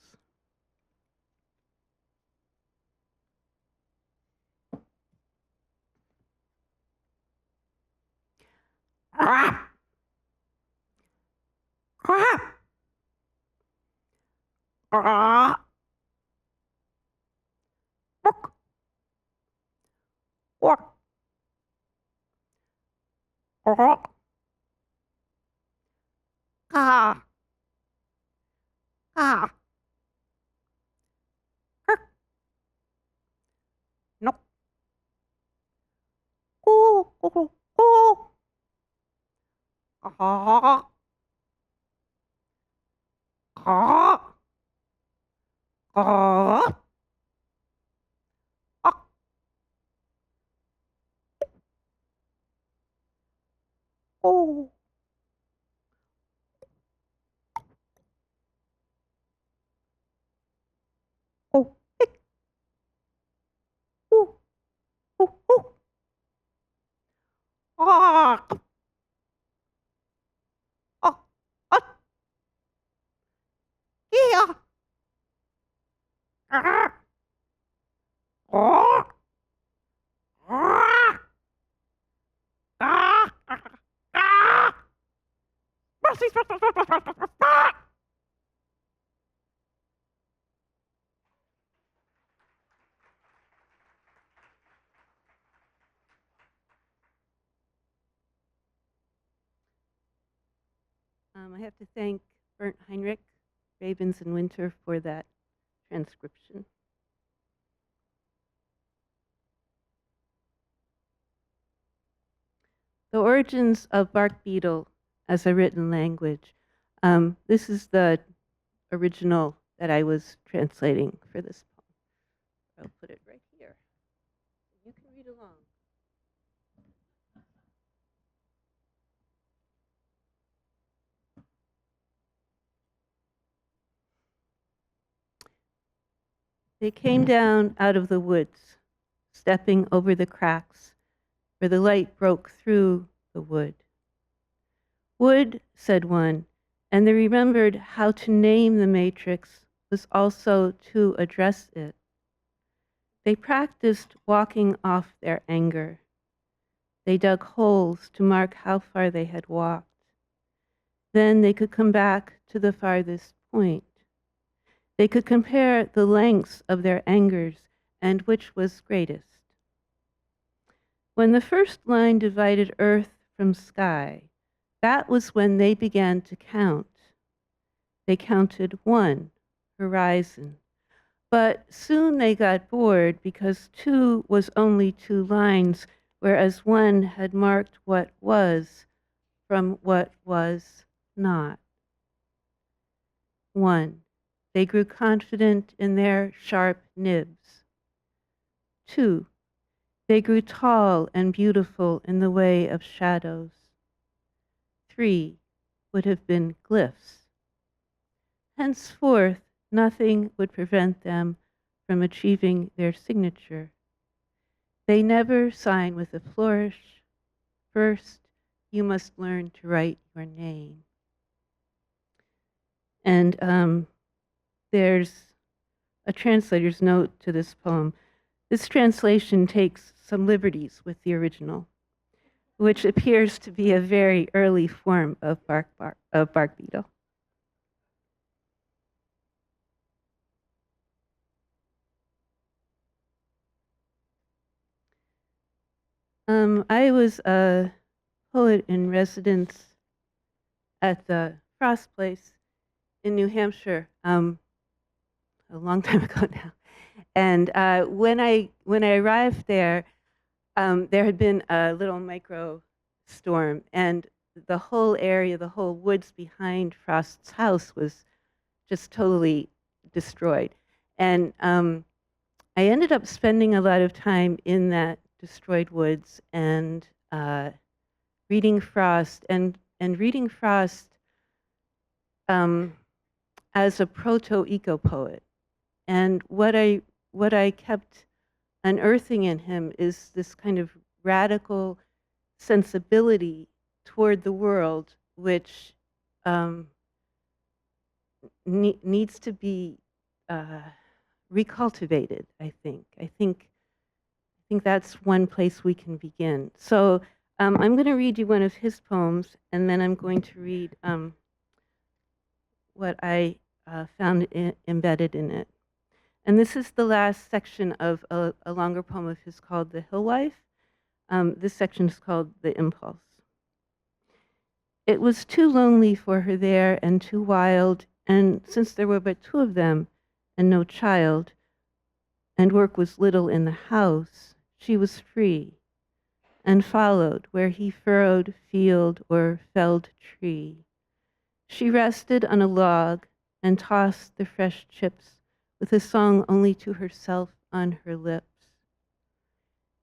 I have to thank Bernd Heinrich, Ravens in Winter, for that transcription. The origins of bark beetle as a written language. This is the original that I was translating for this poem. I'll put it right here. You can read along. They came down out of the woods, stepping over the cracks where the light broke through the wood. Wood, said one, and they remembered how to name the matrix was also to address it. They practiced walking off their anger. They dug holes to mark how far they had walked. Then they could come back to the farthest point. They could compare the lengths of their angers and which was greatest. When the first line divided earth from sky, that was when they began to count. They counted 1, horizon. But soon they got bored because 2 was only 2 lines, whereas 1 had marked what was from what was not. 1. They grew confident in their sharp nibs. 2. They grew tall and beautiful in the way of shadows. 3 would have been glyphs. Henceforth, nothing would prevent them from achieving their signature. They never sign with a flourish. First, you must learn to write your name. And there's a translator's note to this poem. This translation takes some liberties with the original, which appears to be a very early form of bark beetle. I was a poet in residence at the Frost Place in New Hampshire a long time ago now. And when I arrived there, there had been a little micro storm, and the whole area, the whole woods behind Frost's house was just totally destroyed. And I ended up spending a lot of time in that destroyed woods and reading Frost. And reading Frost as a proto-eco-poet. And what I kept unearthing in him is this kind of radical sensibility toward the world, which needs to be recultivated. I think that's one place we can begin. So I'm going to read you one of his poems, and then I'm going to read what I found embedded in it. And this is the last section of a longer poem of his called The Hill Wife. This section is called The Impulse. It was too lonely for her there and too wild, and since there were but two of them and no child, and work was little in the house, she was free and followed where he furrowed field or felled tree. She rested on a log and tossed the fresh chips with a song only to herself on her lips.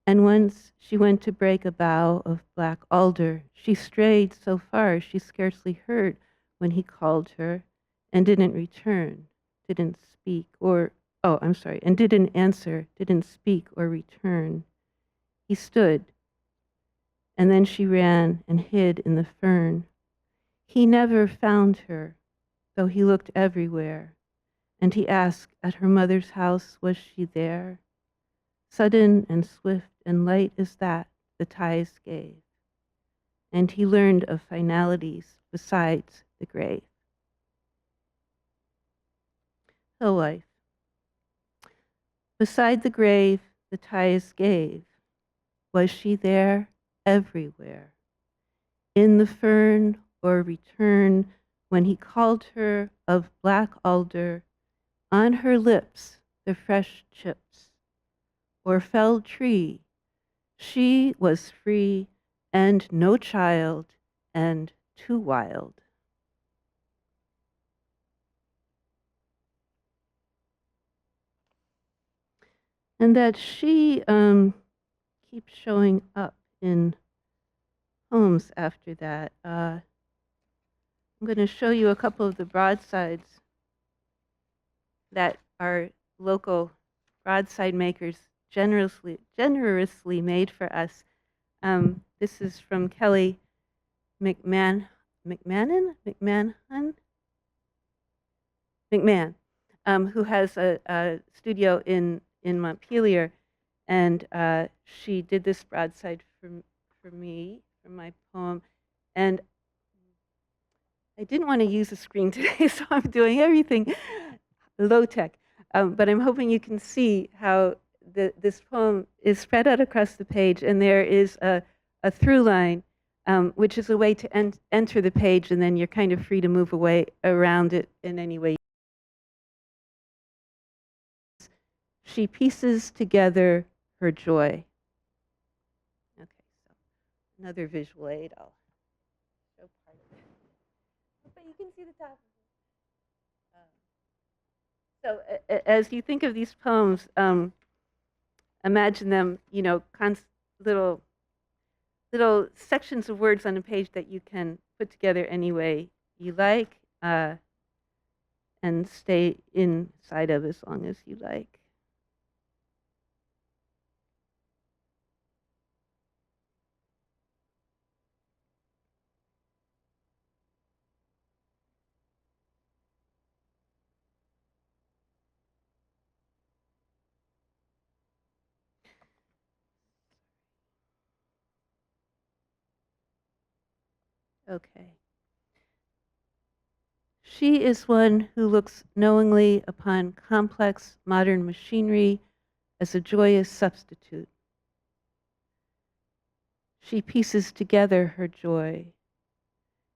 And once she went to break a bough of black alder. She strayed so far she scarcely heard when he called her and didn't return, didn't speak, and didn't answer, didn't speak or return. He stood, and then she ran and hid in the fern. He never found her, though he looked everywhere, and he asked at her mother's house, was she there? Sudden and swift and light as that, the ties gave, and he learned of finalities besides the grave. Hill Wife. Beside the grave, the ties gave. Was she there? Everywhere. In the fern or return, when he called her of black alder, on her lips the fresh chips, or felled tree, she was free and no child and too wild. And that she keeps showing up in poems after that. I'm going to show you a couple of the broadsides that our local broadside makers generously made for us. This is from Kelly McMahon, who has a studio in Montpelier, and she did this broadside for me, for my poem. And I didn't want to use a screen today, so I'm doing everything low tech. But I'm hoping you can see how this poem is spread out across the page, and there is a through line, which is a way to enter the page, and then you're kind of free to move away around it in any way. She pieces together her joy. Okay, so another visual aid. I'll show part of it. But you can see the top of it. So as you think of these poems, imagine them, little sections of words on a page that you can put together any way you like, and stay inside of as long as you like. Okay. She is one who looks knowingly upon complex modern machinery as a joyous substitute. She pieces together her joy.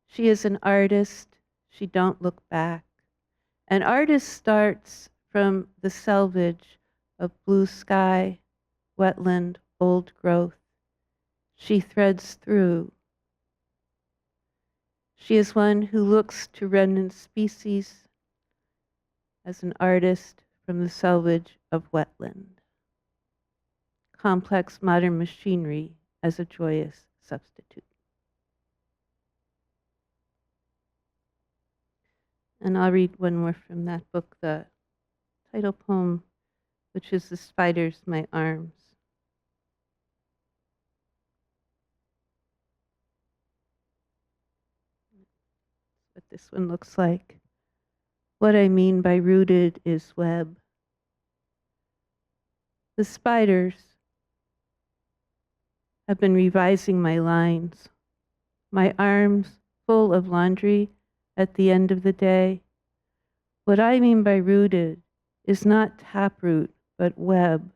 She is an artist. She don't look back. An artist starts from the selvage of blue sky, wetland, old growth. She threads through. She is one who looks to remnant species as an artist from the selvage of wetland. Complex modern machinery as a joyous substitute. And I'll read one more from that book, the title poem, which is The Spiders, My Arms. What this one looks like. What I mean by rooted is web. The spiders have been revising my lines, my arms full of laundry at the end of the day. What I mean by rooted is not taproot, but web.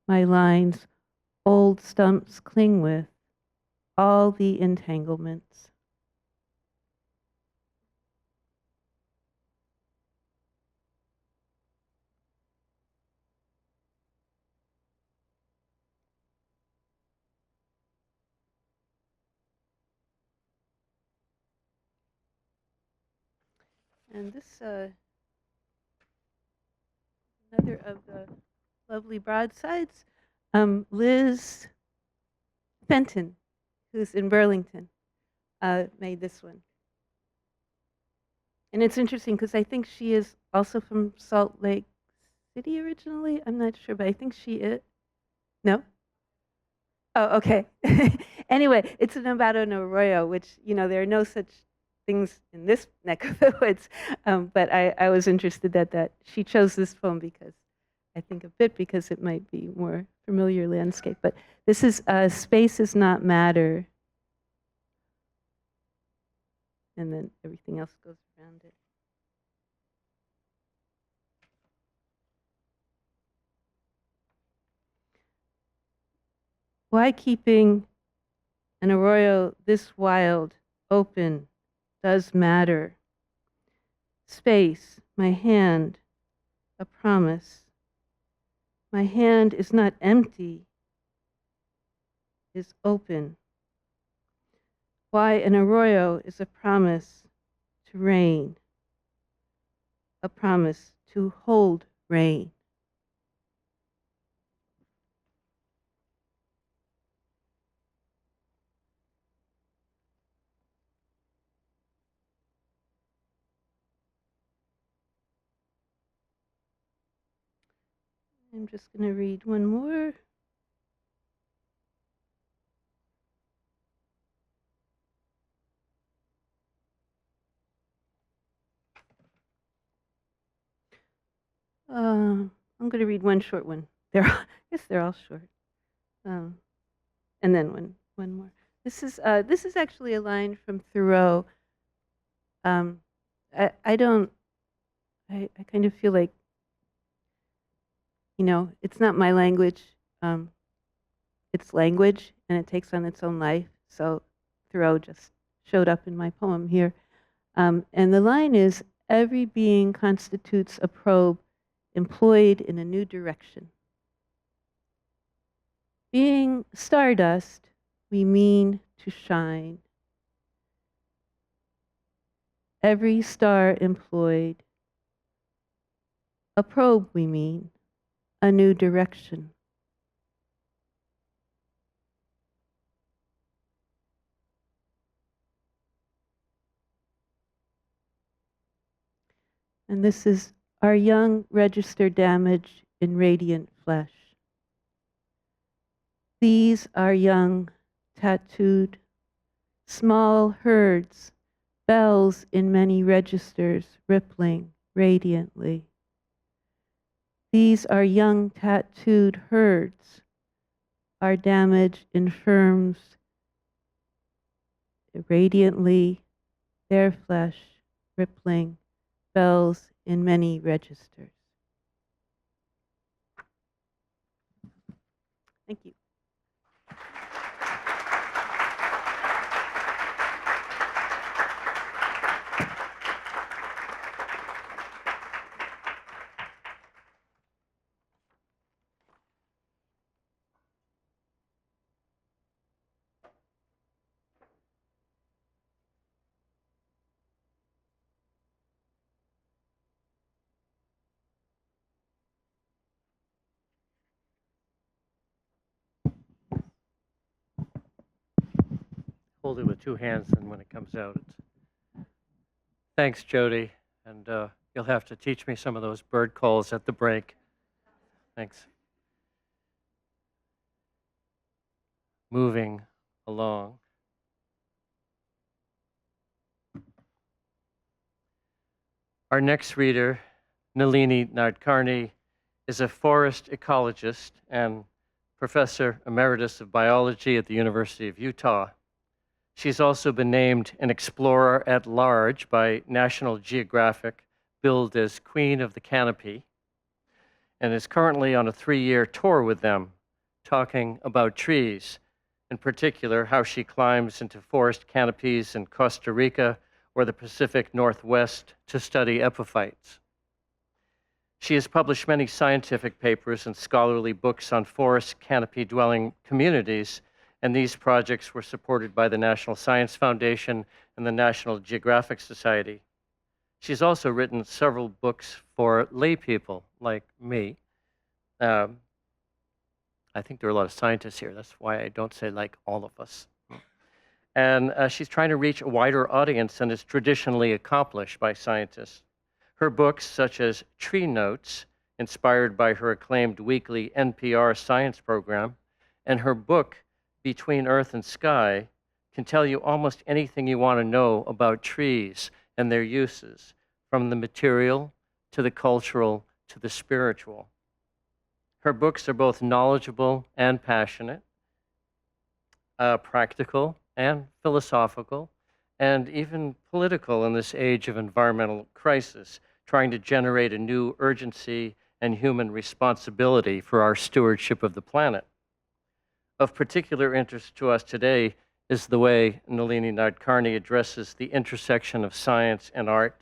My lines, old stumps cling with, all the entanglements. And this, another of the lovely broadsides, Liz Fenton, who's in Burlington, made this one. And it's interesting because I think she is also from Salt Lake City originally. I'm not sure, but I think she is. No? Oh, okay. Anyway, it's about an arroyo, which, there are no such things in this neck of the woods. But I was interested that she chose this poem because I think a bit because it might be more familiar landscape. But this is Space is Not Matter. And then everything else goes around it. Why keeping an arroyo this wild, open, does matter? Space, my hand, a promise. My hand is not empty, is open. Why an arroyo is a promise to rain, a promise to hold rain. I'm just going to read one more. I'm going to read one short one. I guess they're all short. And then one more. This is actually a line from Thoreau. I kind of feel like, it's not my language. It's language, and it takes on its own life. So Thoreau just showed up in my poem here. And the line is, every being constitutes a probe employed in a new direction. Being stardust, we mean to shine. Every star employed, a probe, we mean, a new direction. And this is our young register damage in radiant flesh. These are young, tattooed, small herds, bells in many registers, rippling radiantly. These are young, tattooed herds. Our damage infirms radiantly their flesh, rippling, bells in many registers. Thank you. Hold it with two hands, and when it comes out, it's Thanks, Jody. And you'll have to teach me some of those bird calls at the break. Thanks. Moving along. Our next reader, Nalini Nadkarni, is a forest ecologist and professor emeritus of biology at the University of Utah. She's also been named an explorer at large by National Geographic, billed as Queen of the Canopy, and is currently on a 3-year tour with them, talking about trees, in particular how she climbs into forest canopies in Costa Rica or the Pacific Northwest to study epiphytes. She has published many scientific papers and scholarly books on forest canopy-dwelling communities, and these projects were supported by the National Science Foundation and the National Geographic Society. She's also written several books for lay people like me. I think there are a lot of scientists here. That's why I don't say like all of us. And she's trying to reach a wider audience than is traditionally accomplished by scientists. Her books, such as Tree Notes, inspired by her acclaimed weekly NPR science program, and her book, Between Earth and Sky, can tell you almost anything you want to know about trees and their uses, from the material to the cultural to the spiritual. Her books are both knowledgeable and passionate, practical and philosophical, and even political in this age of environmental crisis, trying to generate a new urgency and human responsibility for our stewardship of the planet. Of particular interest to us today is the way Nalini Nadkarni addresses the intersection of science and art,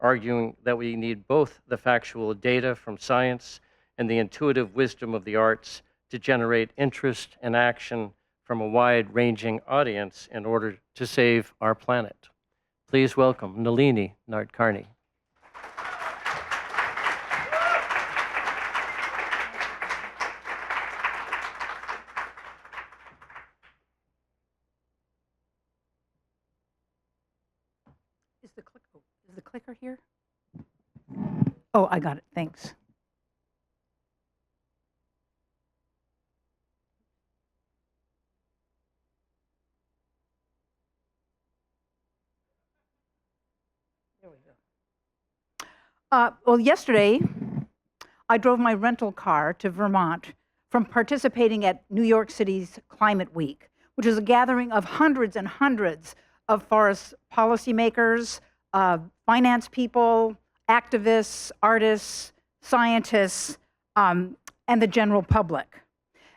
arguing that we need both the factual data from science and the intuitive wisdom of the arts to generate interest and action from a wide-ranging audience in order to save our planet. Please welcome Nalini Nadkarni. Is the clicker here? Oh, I got it. Thanks. There we go. Well, yesterday, I drove my rental car to Vermont from participating at New York City's Climate Week, which is a gathering of hundreds and hundreds of forest policymakers, finance people, activists, artists, scientists, and the general public.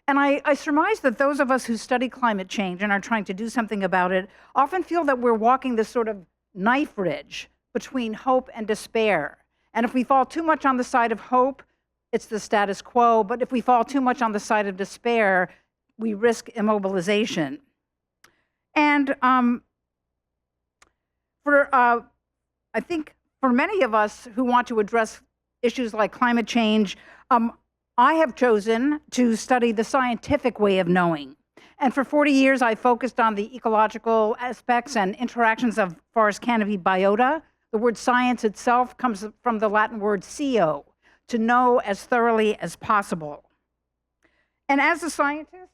And I surmise that those of us who study climate change and are trying to do something about it often feel that we're walking this sort of knife ridge between hope and despair. And if we fall too much on the side of hope, it's the status quo. But if we fall too much on the side of despair, we risk immobilization. And I think for many of us who want to address issues like climate change, I have chosen to study the scientific way of knowing. And for 40 years, I focused on the ecological aspects and interactions of forest canopy biota. The word science itself comes from the Latin word scio, to know as thoroughly as possible. And as a scientist,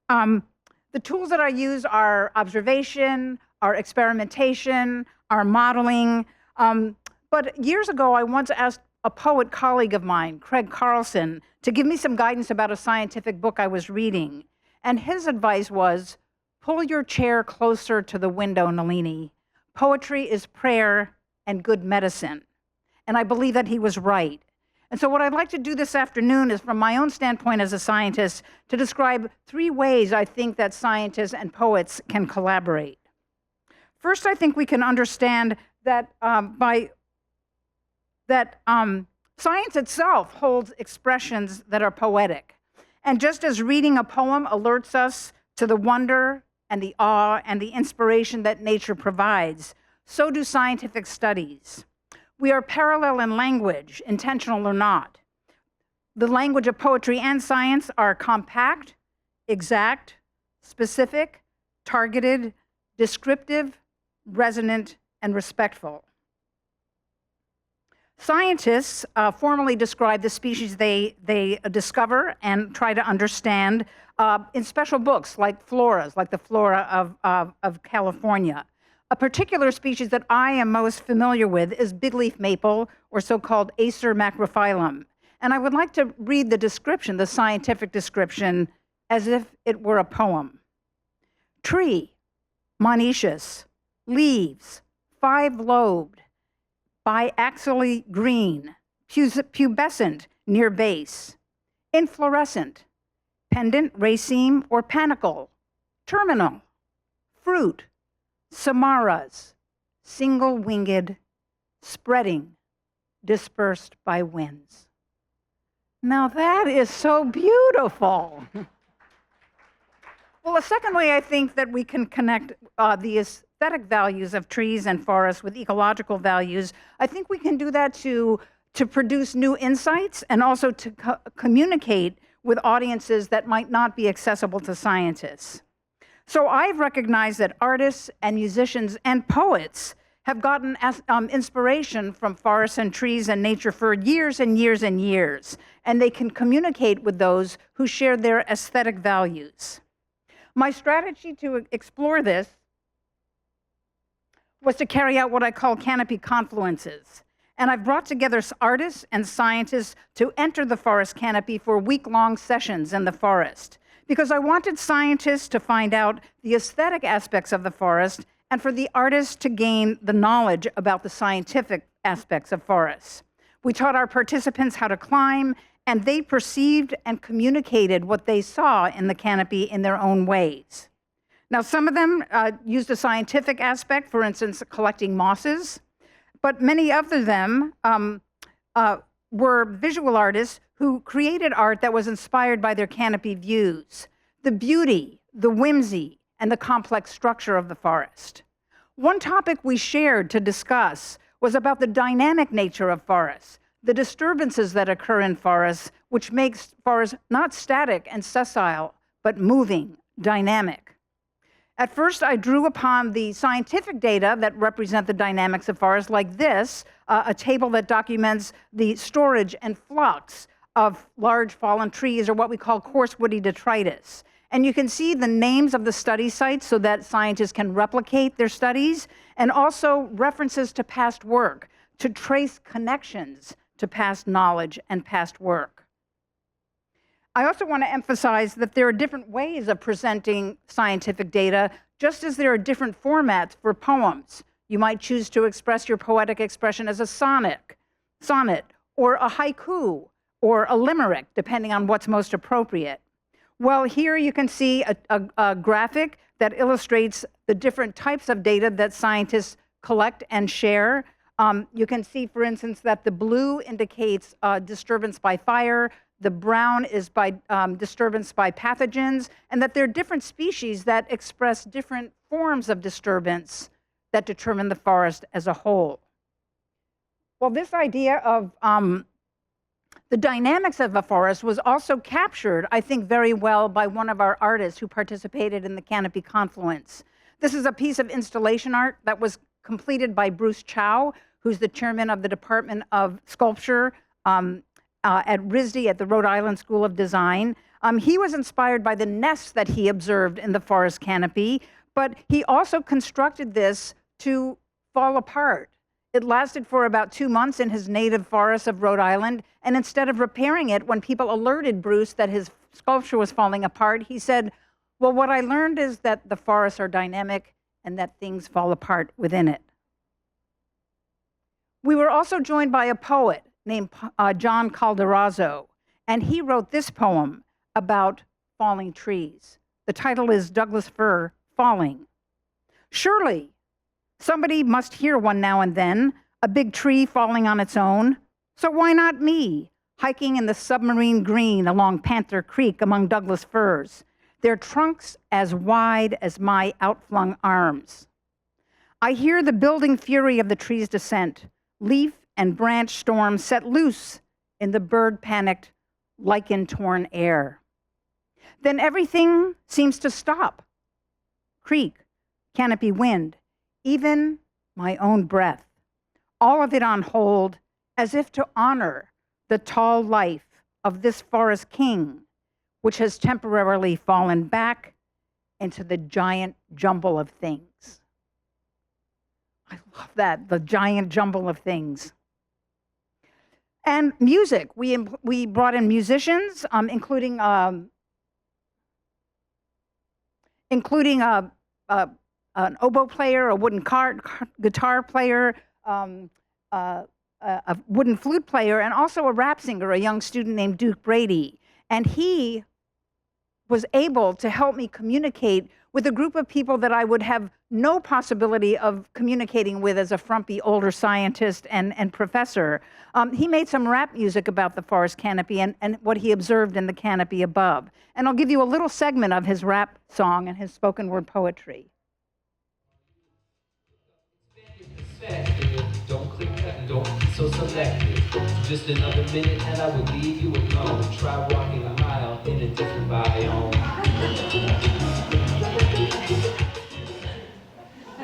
the tools that I use are observation, are experimentation, are modeling. But years ago, I once asked a poet colleague of mine, Craig Carlson, to give me some guidance about a scientific book I was reading. And his advice was, pull your chair closer to the window, Nalini. Poetry is prayer and good medicine. And I believe that he was right. And so what I'd like to do this afternoon is, from my own standpoint as a scientist, to describe 3 ways I think that scientists and poets can collaborate. First, I think we can understand that science itself holds expressions that are poetic. And just as reading a poem alerts us to the wonder and the awe and the inspiration that nature provides, so do scientific studies. We are parallel in language, intentional or not. The language of poetry and science are compact, exact, specific, targeted, descriptive, resonant, and respectful. Scientists formally describe the species they discover and try to understand in special books like floras, like the flora of California. A particular species that I am most familiar with is bigleaf maple, or so-called Acer macrophyllum. And I would like to read the description, the scientific description, as if it were a poem. Tree, monoecious, leaves, 5-lobed, biaxially green, pubescent near base, inflorescent, pendant, raceme, or panicle, terminal, fruit, samaras, single-winged, spreading, dispersed by winds. Now that is so beautiful. Well, a second way I think that we can connect the aesthetic values of trees and forests with ecological values, I think we can do that to produce new insights and also to communicate with audiences that might not be accessible to scientists. So I've recognized that artists and musicians and poets have gotten inspiration from forests and trees and nature for years and years and years, and they can communicate with those who share their aesthetic values. My strategy to explore this was to carry out what I call canopy confluences. And I've brought together artists and scientists to enter the forest canopy for week-long sessions in the forest, because I wanted scientists to find out the aesthetic aspects of the forest and for the artists to gain the knowledge about the scientific aspects of forests. We taught our participants how to climb, and they perceived and communicated what they saw in the canopy in their own ways. Now, some of them used a scientific aspect, for instance, collecting mosses, but many of them were visual artists who created art that was inspired by their canopy views, the beauty, the whimsy, and the complex structure of the forest. One topic we shared to discuss was about the dynamic nature of forests, the disturbances that occur in forests, which makes forests not static and sessile, but moving, dynamic. At first, I drew upon the scientific data that represent the dynamics of forests, like this, a table that documents the storage and flux of large fallen trees, or what we call coarse woody detritus. And you can see the names of the study sites so that scientists can replicate their studies, and also references to past work to trace connections to past knowledge and past work. I also want to emphasize that there are different ways of presenting scientific data, just as there are different formats for poems. You might choose to express your poetic expression as a sonnet, or a haiku, or a limerick, depending on what's most appropriate. Well, here you can see a graphic that illustrates the different types of data that scientists collect and share. You can see, for instance, that the blue indicates disturbance by fire, the brown is by disturbance by pathogens, and that there are different species that express different forms of disturbance that determine the forest as a whole. Well, this idea of the dynamics of a forest was also captured, I think, very well by one of our artists who participated in the Canopy Confluence. This is a piece of installation art that was completed by Bruce Chow, who's the chairman of the Department of Sculpture at RISD, at the Rhode Island School of Design. He was inspired by the nests that he observed in the forest canopy, but he also constructed this to fall apart. It lasted for about 2 months in his native forest of Rhode Island, and instead of repairing it, when people alerted Bruce that his sculpture was falling apart, he said, well, what I learned is that the forests are dynamic and that things fall apart within it. We were also joined by a poet named John Calderazzo, and he wrote this poem about falling trees. The title is Douglas Fir Falling. Surely, somebody must hear one now and then, a big tree falling on its own. So why not me, hiking in the submarine green along Panther Creek among Douglas firs, their trunks as wide as my outflung arms? I hear the building fury of the tree's descent, leaf and branch storms set loose in the bird-panicked, lichen-torn air. Then everything seems to stop. Creek, canopy wind, even my own breath. All of it on hold, as if to honor the tall life of this forest king, which has temporarily fallen back into the giant jumble of things. I love that, the giant jumble of things. And music, we brought in musicians, including an oboe player, a wooden guitar player, a wooden flute player, and also a rap singer, a young student named Duke Brady. And he was able to help me communicate with a group of people that I would have no possibility of communicating with as a frumpy older scientist and professor. He made some rap music about the forest canopy and what he observed in the canopy above. And I'll give you a little segment of his rap song and his spoken word poetry. Don't click that, don't be so selective. Just another minute and I will leave you alone. Try walking a mile in a different biome.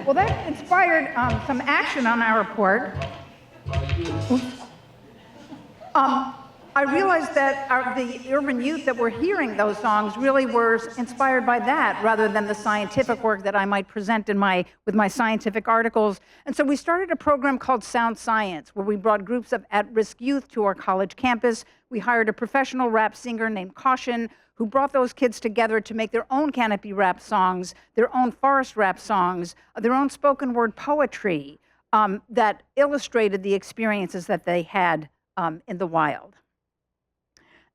Well, that inspired some action on our report. I realized that the urban youth that were hearing those songs really were inspired by that rather than the scientific work that I might present with my scientific articles. And so we started a program called Sound Science, where we brought groups of at-risk youth to our college campus. We hired a professional rap singer named Caution, who brought those kids together to make their own canopy rap songs, their own forest rap songs, their own spoken word poetry that illustrated the experiences that they had in the wild.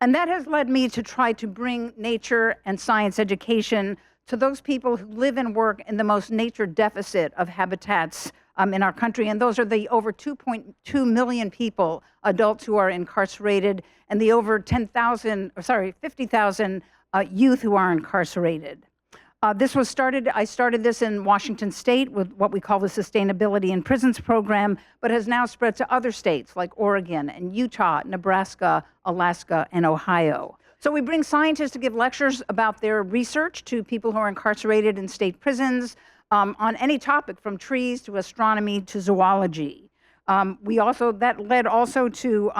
And that has led me to try to bring nature and science education to those people who live and work in the most nature deficit of habitats in our country. And those are the over 2.2 million people, adults who are incarcerated, and the over 50,000 youth who are incarcerated. I started this in Washington State with what we call the Sustainability in Prisons program, but has now spread to other states like Oregon and Utah, Nebraska, Alaska, and Ohio. So we bring scientists to give lectures about their research to people who are incarcerated in state prisons on any topic from trees to astronomy to zoology. That led also to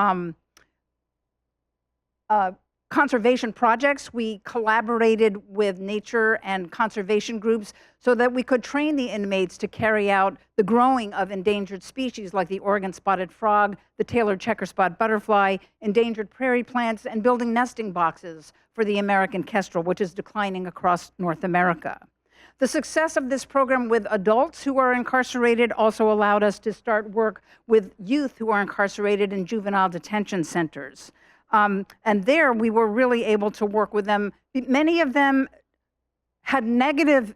conservation projects. We collaborated with nature and conservation groups so that we could train the inmates to carry out the growing of endangered species like the Oregon spotted frog, the Taylor checkerspot butterfly, endangered prairie plants, and building nesting boxes for the American kestrel, which is declining across North America. The success of this program with adults who are incarcerated also allowed us to start work with youth who are incarcerated in juvenile detention centers. And there we were really able to work with them. Many of them had negative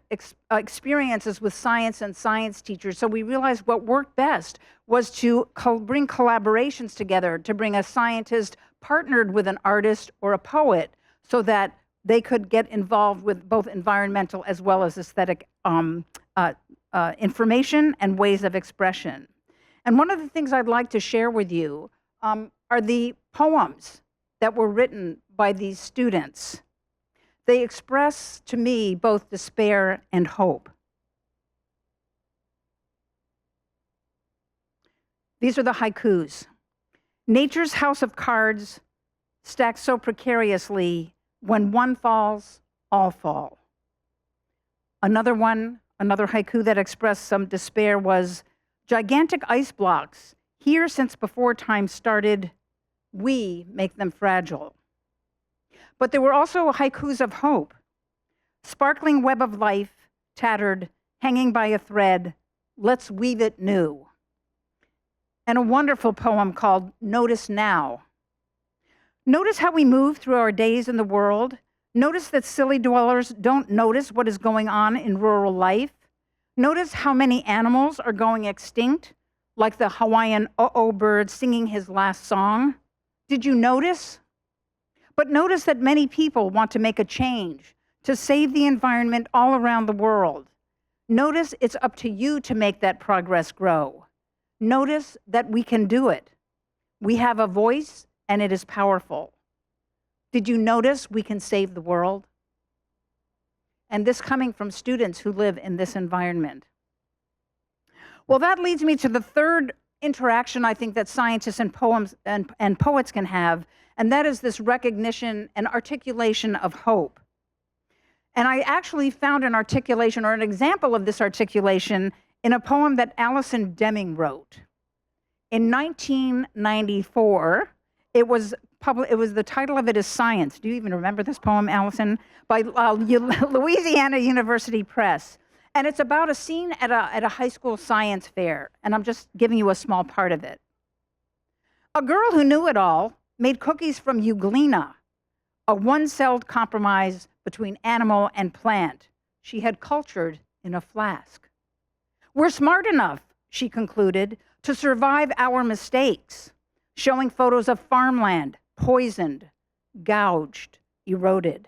experiences with science and science teachers, so we realized what worked best was to bring collaborations together, to bring a scientist partnered with an artist or a poet so that they could get involved with both environmental as well as aesthetic information and ways of expression. And one of the things I'd like to share with you are the poems that were written by these students. They express to me both despair and hope. These are the haikus. Nature's house of cards stacked so precariously, when one falls, all fall. Another haiku that expressed some despair was, gigantic ice blocks, here since before time started, we make them fragile. But there were also haikus of hope. Sparkling web of life, tattered, hanging by a thread, let's weave it new. And a wonderful poem called Notice Now. Notice how we move through our days in the world. Notice that silly dwellers don't notice what is going on in rural life. Notice how many animals are going extinct, like the Hawaiian oh-oh bird singing his last song. Did you notice? But notice that many people want to make a change, to save the environment all around the world. Notice it's up to you to make that progress grow. Notice that we can do it. We have a voice, and it is powerful. Did you notice we can save the world? and this coming from students who live in this environment. Well, that leads me to the third interaction I think that scientists and poets can have, and that is this recognition and articulation of hope. And I actually found an articulation or an example of this articulation in a poem that Alison Deming wrote. In 1994, the title of it is Science. Do you even remember this poem, Alison? By Louisiana University Press. And it's about a scene at a high school science fair, and I'm just giving you a small part of it. A girl who knew it all made cookies from euglena, a one-celled compromise between animal and plant she had cultured in a flask. We're smart enough, she concluded, to survive our mistakes, showing photos of farmland poisoned, gouged, eroded.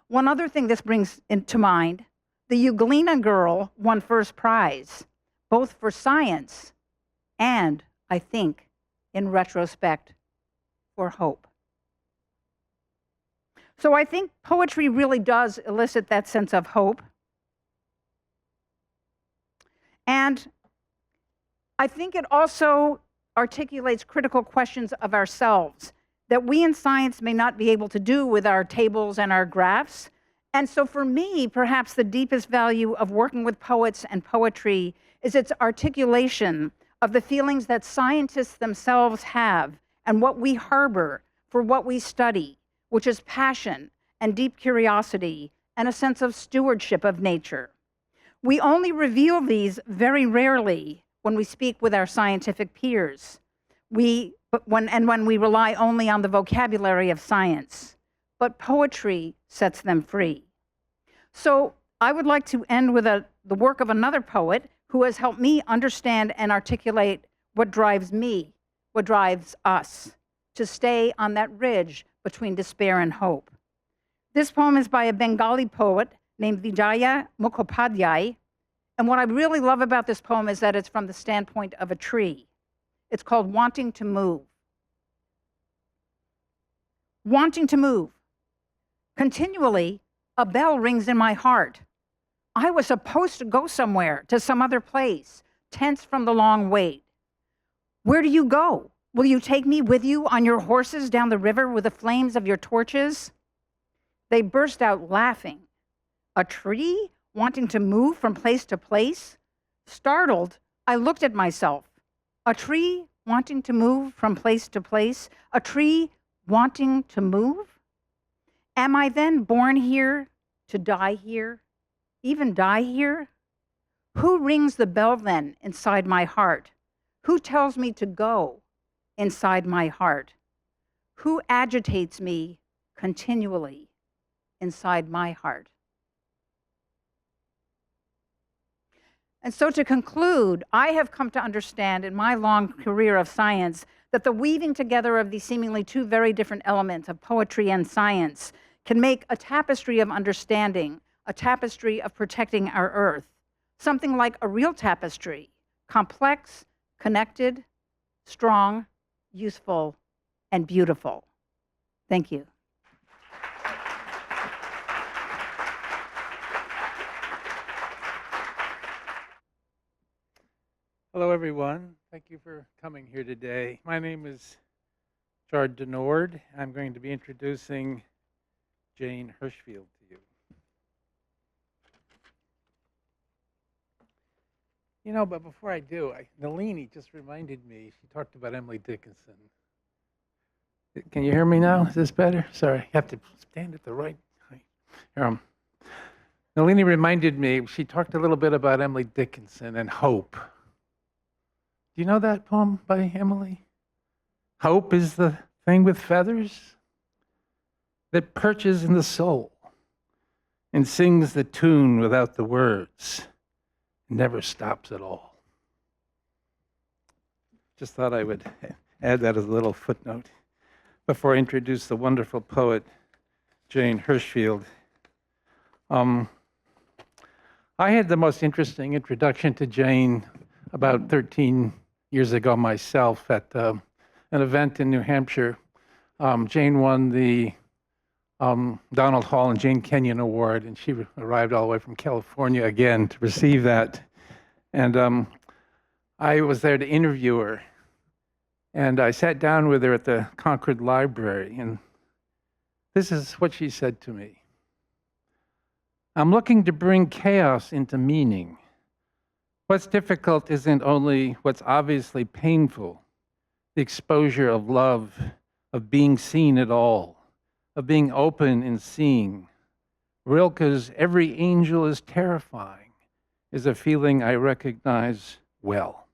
One other thing this brings into mind, the euglena girl won first prize, both for science and, I think, in retrospect, for hope. So I think poetry really does elicit that sense of hope. And I think it also articulates critical questions of ourselves that we in science may not be able to do with our tables and our graphs. And so for me, perhaps the deepest value of working with poets and poetry is its articulation of the feelings that scientists themselves have and what we harbor for what we study, which is passion and deep curiosity and a sense of stewardship of nature. We only reveal these very rarely when we speak with our scientific peers, when we rely only on the vocabulary of science. But poetry sets them free. So I would like to end with the work of another poet who has helped me understand and articulate what drives me, what drives us, to stay on that ridge between despair and hope. This poem is by a Bengali poet named Vijaya Mukhopadhyay. And what I really love about this poem is that it's from the standpoint of a tree. It's called Wanting to Move. Wanting to move. Continually, a bell rings in my heart. I was supposed to go somewhere, to some other place, tense from the long wait. Where do you go? Will you take me with you on your horses down the river with the flames of your torches? They burst out laughing. A tree wanting to move from place to place? Startled, I looked at myself. A tree wanting to move from place to place? A tree wanting to move? Am I then born here to die here? Even die here? Who rings the bell then inside my heart? Who tells me to go inside my heart? Who agitates me continually inside my heart? And so to conclude, I have come to understand in my long career of science that the weaving together of these seemingly two very different elements of poetry and science can make a tapestry of understanding, a tapestry of protecting our earth, something like a real tapestry, complex, connected, strong, useful, and beautiful. Thank you. Hello, everyone. Thank you for coming here today. My name is Jard Denord. I'm going to be introducing Jane Hirshfield to you. You know, but before I do, Nalini just reminded me, she talked about Emily Dickinson. Can you hear me now? Is this better? Sorry, I have to stand at the right height. Nalini reminded me, she talked a little bit about Emily Dickinson and hope. Do you know that poem by Emily? Hope is the thing with feathers that perches in the soul and sings the tune without the words, never stops at all. Just thought I would add that as a little footnote before I introduce the wonderful poet, Jane Hirshfield. I had the most interesting introduction to Jane about 13 years ago myself at an event in New Hampshire. Jane won the Donald Hall and Jane Kenyon Award, and she arrived all the way from California again to receive that. And I was there to interview her, and I sat down with her at the Concord Library, and this is what she said to me. I'm looking to bring chaos into meaning. What's difficult isn't only what's obviously painful, the exposure of love, of being seen at all, of being open and seeing. Rilke's "Every angel is terrifying" is a feeling I recognize well.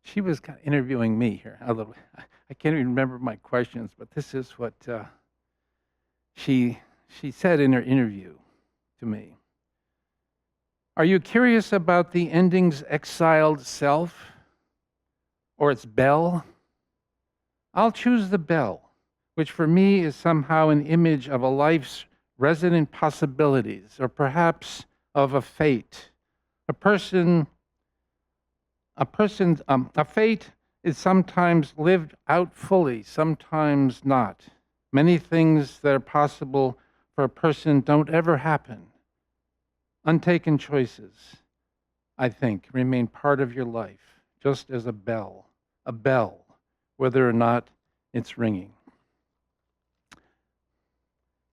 She was kind of interviewing me here. I can't even remember my questions, but this is what she said in her interview to me. Are you curious about the ending's exiled self or its bell? I'll choose the bell, which for me is somehow an image of a life's resident possibilities, or perhaps of a fate. A fate is sometimes lived out fully, sometimes not. Many things that are possible for a person don't ever happen. Untaken choices, I think, remain part of your life, just as a bell, whether or not it's ringing.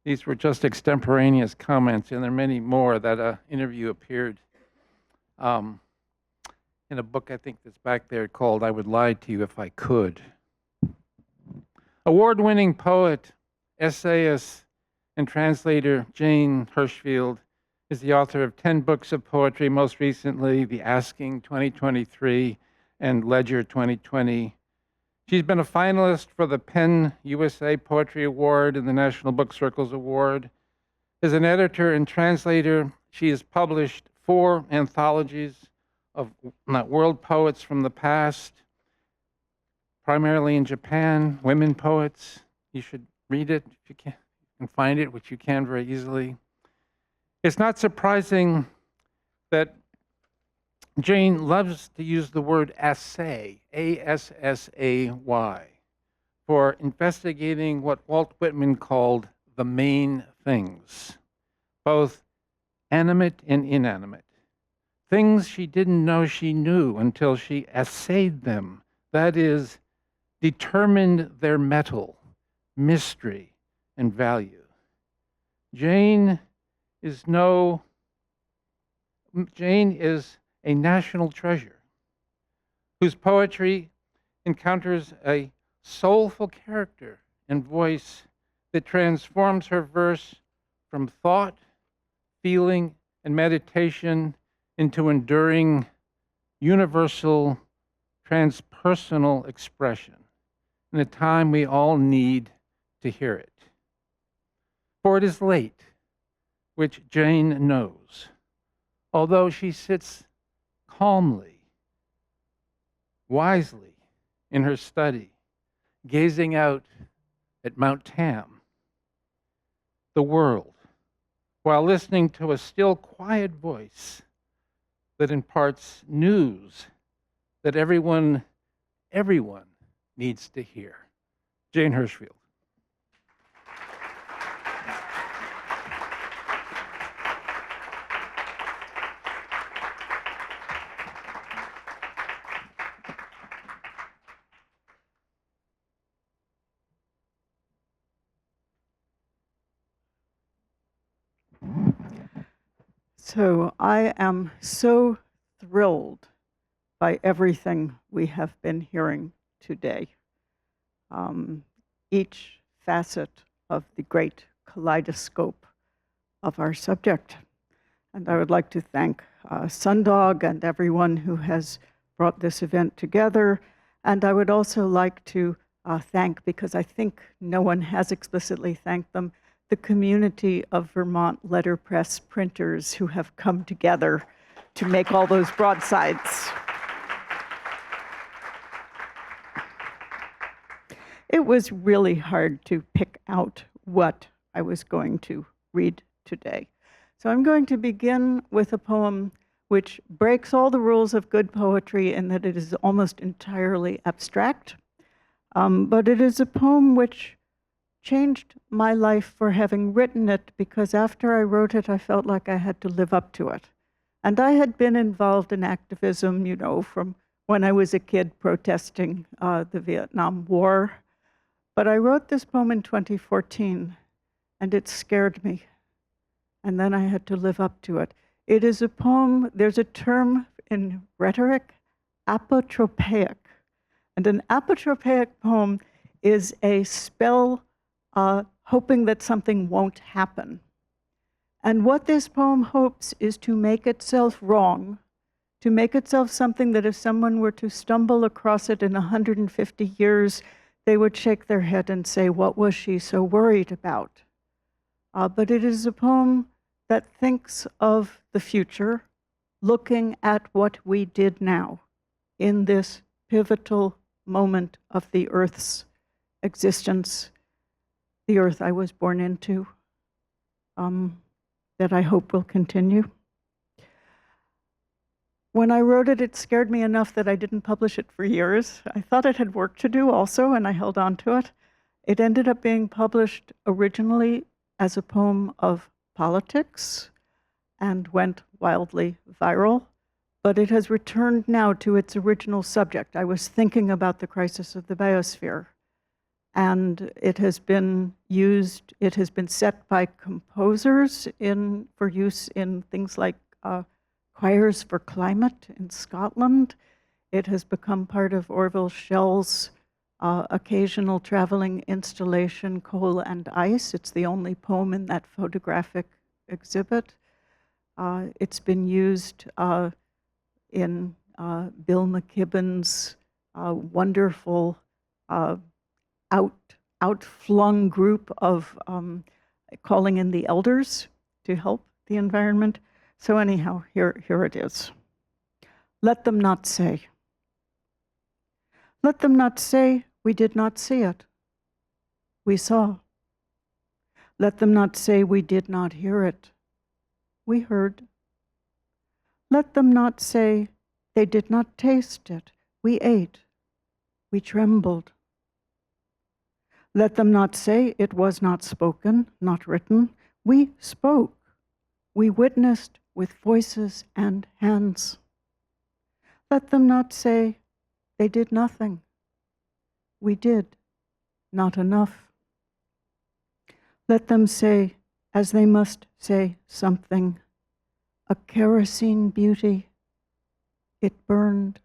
These were just extemporaneous comments, and there are many more. That interview appeared in a book, I think, that's back there called "I Would Lie to You If I Could." Award-winning poet, essayist, and translator Jane Hirshfield is the author of 10 books of poetry, most recently The Asking 2023 and Ledger 2020. She's been a finalist for the PEN USA Poetry Award and the National Book Circles Award. As an editor and translator, she has published 4 anthologies of world poets from the past, primarily in Japan, women poets. You should read it if you can find it, which you can very easily. It's not surprising that Jane loves to use the word assay, A-S-S-A-Y, for investigating what Walt Whitman called the main things, both animate and inanimate. Things she didn't know she knew until she assayed them, that is, determined their metal, mystery, and value. Jane is a national treasure whose poetry encounters a soulful character and voice that transforms her verse from thought, feeling, and meditation into enduring, universal, transpersonal expression in a time we all need to hear it. For it is late, which Jane knows, although she sits calmly, wisely in her study, gazing out at Mount Tam, the world, while listening to a still quiet voice that imparts news that everyone needs to hear. Jane Hirshfield. So I am so thrilled by everything we have been hearing today. Each facet of the great kaleidoscope of our subject. And I would like to thank Sundog and everyone who has brought this event together. And I would also like to thank, because I think no one has explicitly thanked them, the community of Vermont letterpress printers who have come together to make all those broadsides. It was really hard to pick out what I was going to read today. So I'm going to begin with a poem which breaks all the rules of good poetry in that it is almost entirely abstract. But it is a poem which changed my life for having written it, because after I wrote it, I felt like I had to live up to it. And I had been involved in activism, you know, from when I was a kid protesting the Vietnam War. But I wrote this poem in 2014, and it scared me. And then I had to live up to it. It is a poem, there's a term in rhetoric, apotropaic. And an apotropaic poem is a spell hoping that something won't happen. And what this poem hopes is to make itself wrong, to make itself something that if someone were to stumble across it in 150 years, they would shake their head and say, what was she so worried about? But it is a poem that thinks of the future, looking at what we did now in this pivotal moment of the Earth's existence, the Earth I was born into, that I hope will continue. When I wrote it, it scared me enough that I didn't publish it for years. I thought it had work to do also, and I held on to it. It ended up being published originally as a poem of politics and went wildly viral, but it has returned now to its original subject. I was thinking about the crisis of the biosphere, and it has been used, it has been set by composers for use in things like choirs for climate in Scotland. It has become part of Orville Schell's occasional traveling installation, Coal and Ice. It's the only poem in that photographic exhibit. It's been used in Bill McKibben's wonderful outflung group of calling in the elders to help the environment. So anyhow, here it is. Let them not say. Let them not say we did not see it. We saw. Let them not say we did not hear it. We heard. Let them not say they did not taste it. We ate. We trembled. Let them not say it was not spoken, not written. We spoke. We witnessed with voices and hands. Let them not say they did nothing. We did not enough. Let them say, as they must say something, a kerosene beauty, it burned.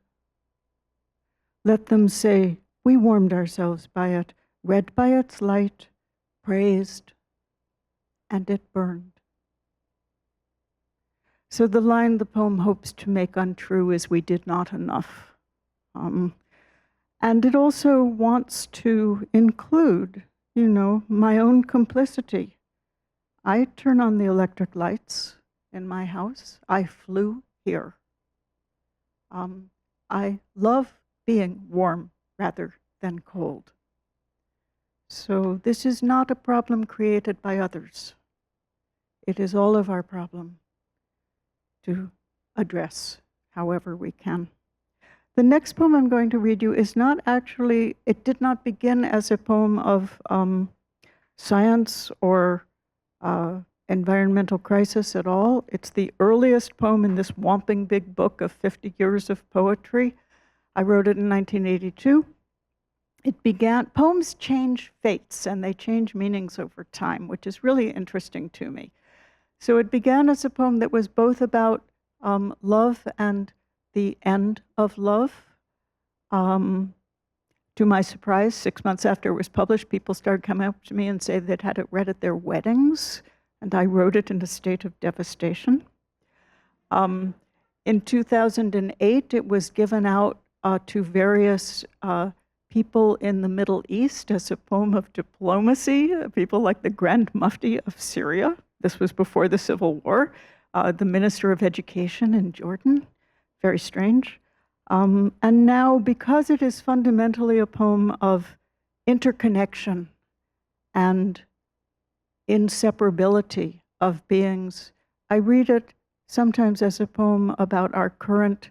Let them say, we warmed ourselves by it, read by its light, praised, and it burned. So the line the poem hopes to make untrue is we did not enough. And it also wants to include, you know, my own complicity. I turn on the electric lights in my house. I flew here. I love being warm rather than cold. So this is not a problem created by others. It is all of our problem to address however we can. The next poem I'm going to read you is not actually, it did not begin as a poem of science or environmental crisis at all. It's the earliest poem in this whomping big book of 50 years of poetry. I wrote it in 1982. It began, poems change fates and they change meanings over time, which is really interesting to me. So it began as a poem that was both about love and the end of love. To my surprise, 6 months after it was published, people started coming up to me and say they'd had it read at their weddings, and I wrote it in a state of devastation. In 2008, it was given out to various people in the Middle East as a poem of diplomacy, people like the Grand Mufti of Syria. This was before the Civil War, the Minister of Education in Jordan. Very strange. And now, because it is fundamentally a poem of interconnection and inseparability of beings, I read it sometimes as a poem about our current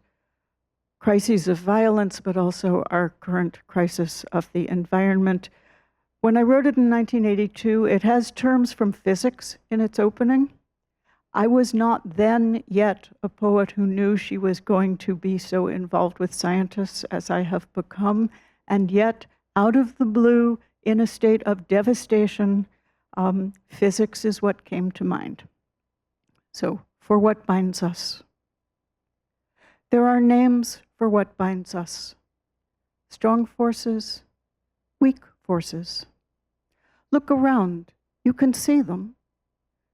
crises of violence, but also our current crisis of the environment. When I wrote it in 1982, it has terms from physics in its opening. I was not then yet a poet who knew she was going to be so involved with scientists as I have become, and yet, out of the blue, in a state of devastation, physics is what came to mind. So, for what binds us? There are names for what binds us. Strong forces, weak forces. Look around, you can see them.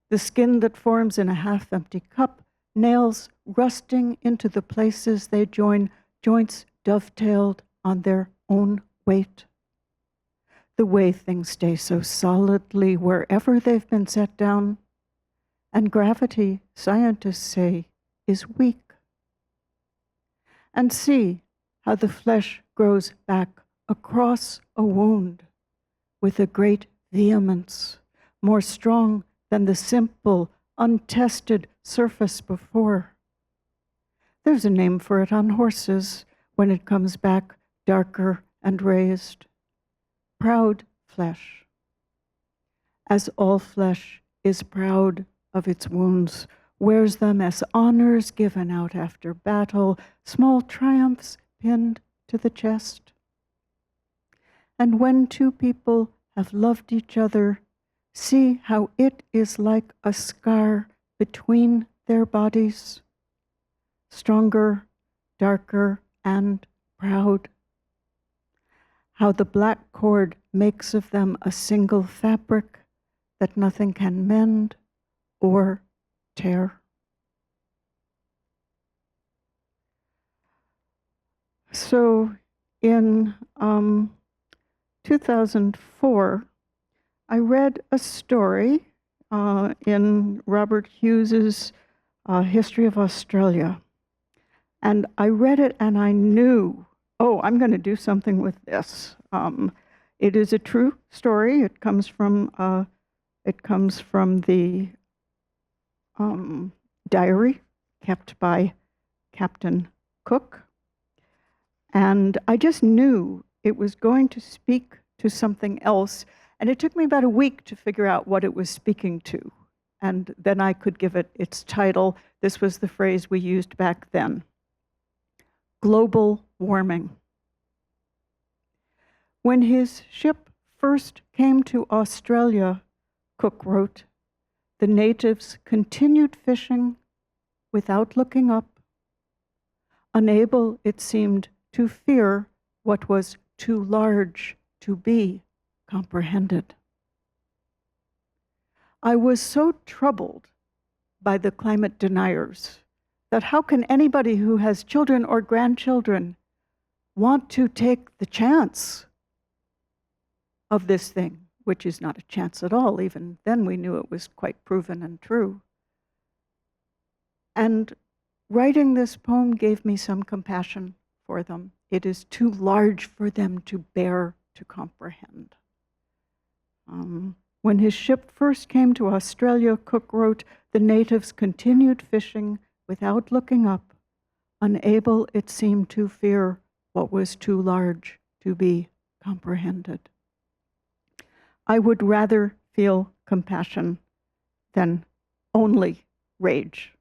The skin that forms in a half-empty cup, nails rusting into the places they join, joints dovetailed on their own weight. The way things stay so solidly wherever they've been set down. And gravity, scientists say, is weak. And see how the flesh grows back across a wound with a great vehemence, more strong than the simple, untested surface before. There's a name for it on horses when it comes back darker and raised. Proud flesh. As all flesh is proud of its wounds, wears them as honors given out after battle, small triumphs pinned to the chest. And when two people have loved each other, see how it is like a scar between their bodies, stronger, darker, and proud. How the black cord makes of them a single fabric that nothing can mend or tear. So in 2004, I read a story in Robert Hughes's History of Australia. And I read it and I knew, oh, I'm going to do something with this. It is a true story. It comes from the diary kept by Captain Cook. And I just knew it was going to speak to something else. And it took me about a week to figure out what it was speaking to. And then I could give it its title. This was the phrase we used back then. Global warming. When his ship first came to Australia, Cook wrote, the natives continued fishing without looking up, unable, it seemed, to fear what was too large to be comprehended. I was so troubled by the climate deniers that how can anybody who has children or grandchildren want to take the chance of this thing, which is not a chance at all. Even then we knew it was quite proven and true. And writing this poem gave me some compassion for them. It is too large for them to bear to comprehend. When his ship first came to Australia, Cook wrote, the natives continued fishing without looking up, unable, it seemed, to fear what was too large to be comprehended. I would rather feel compassion than only rage.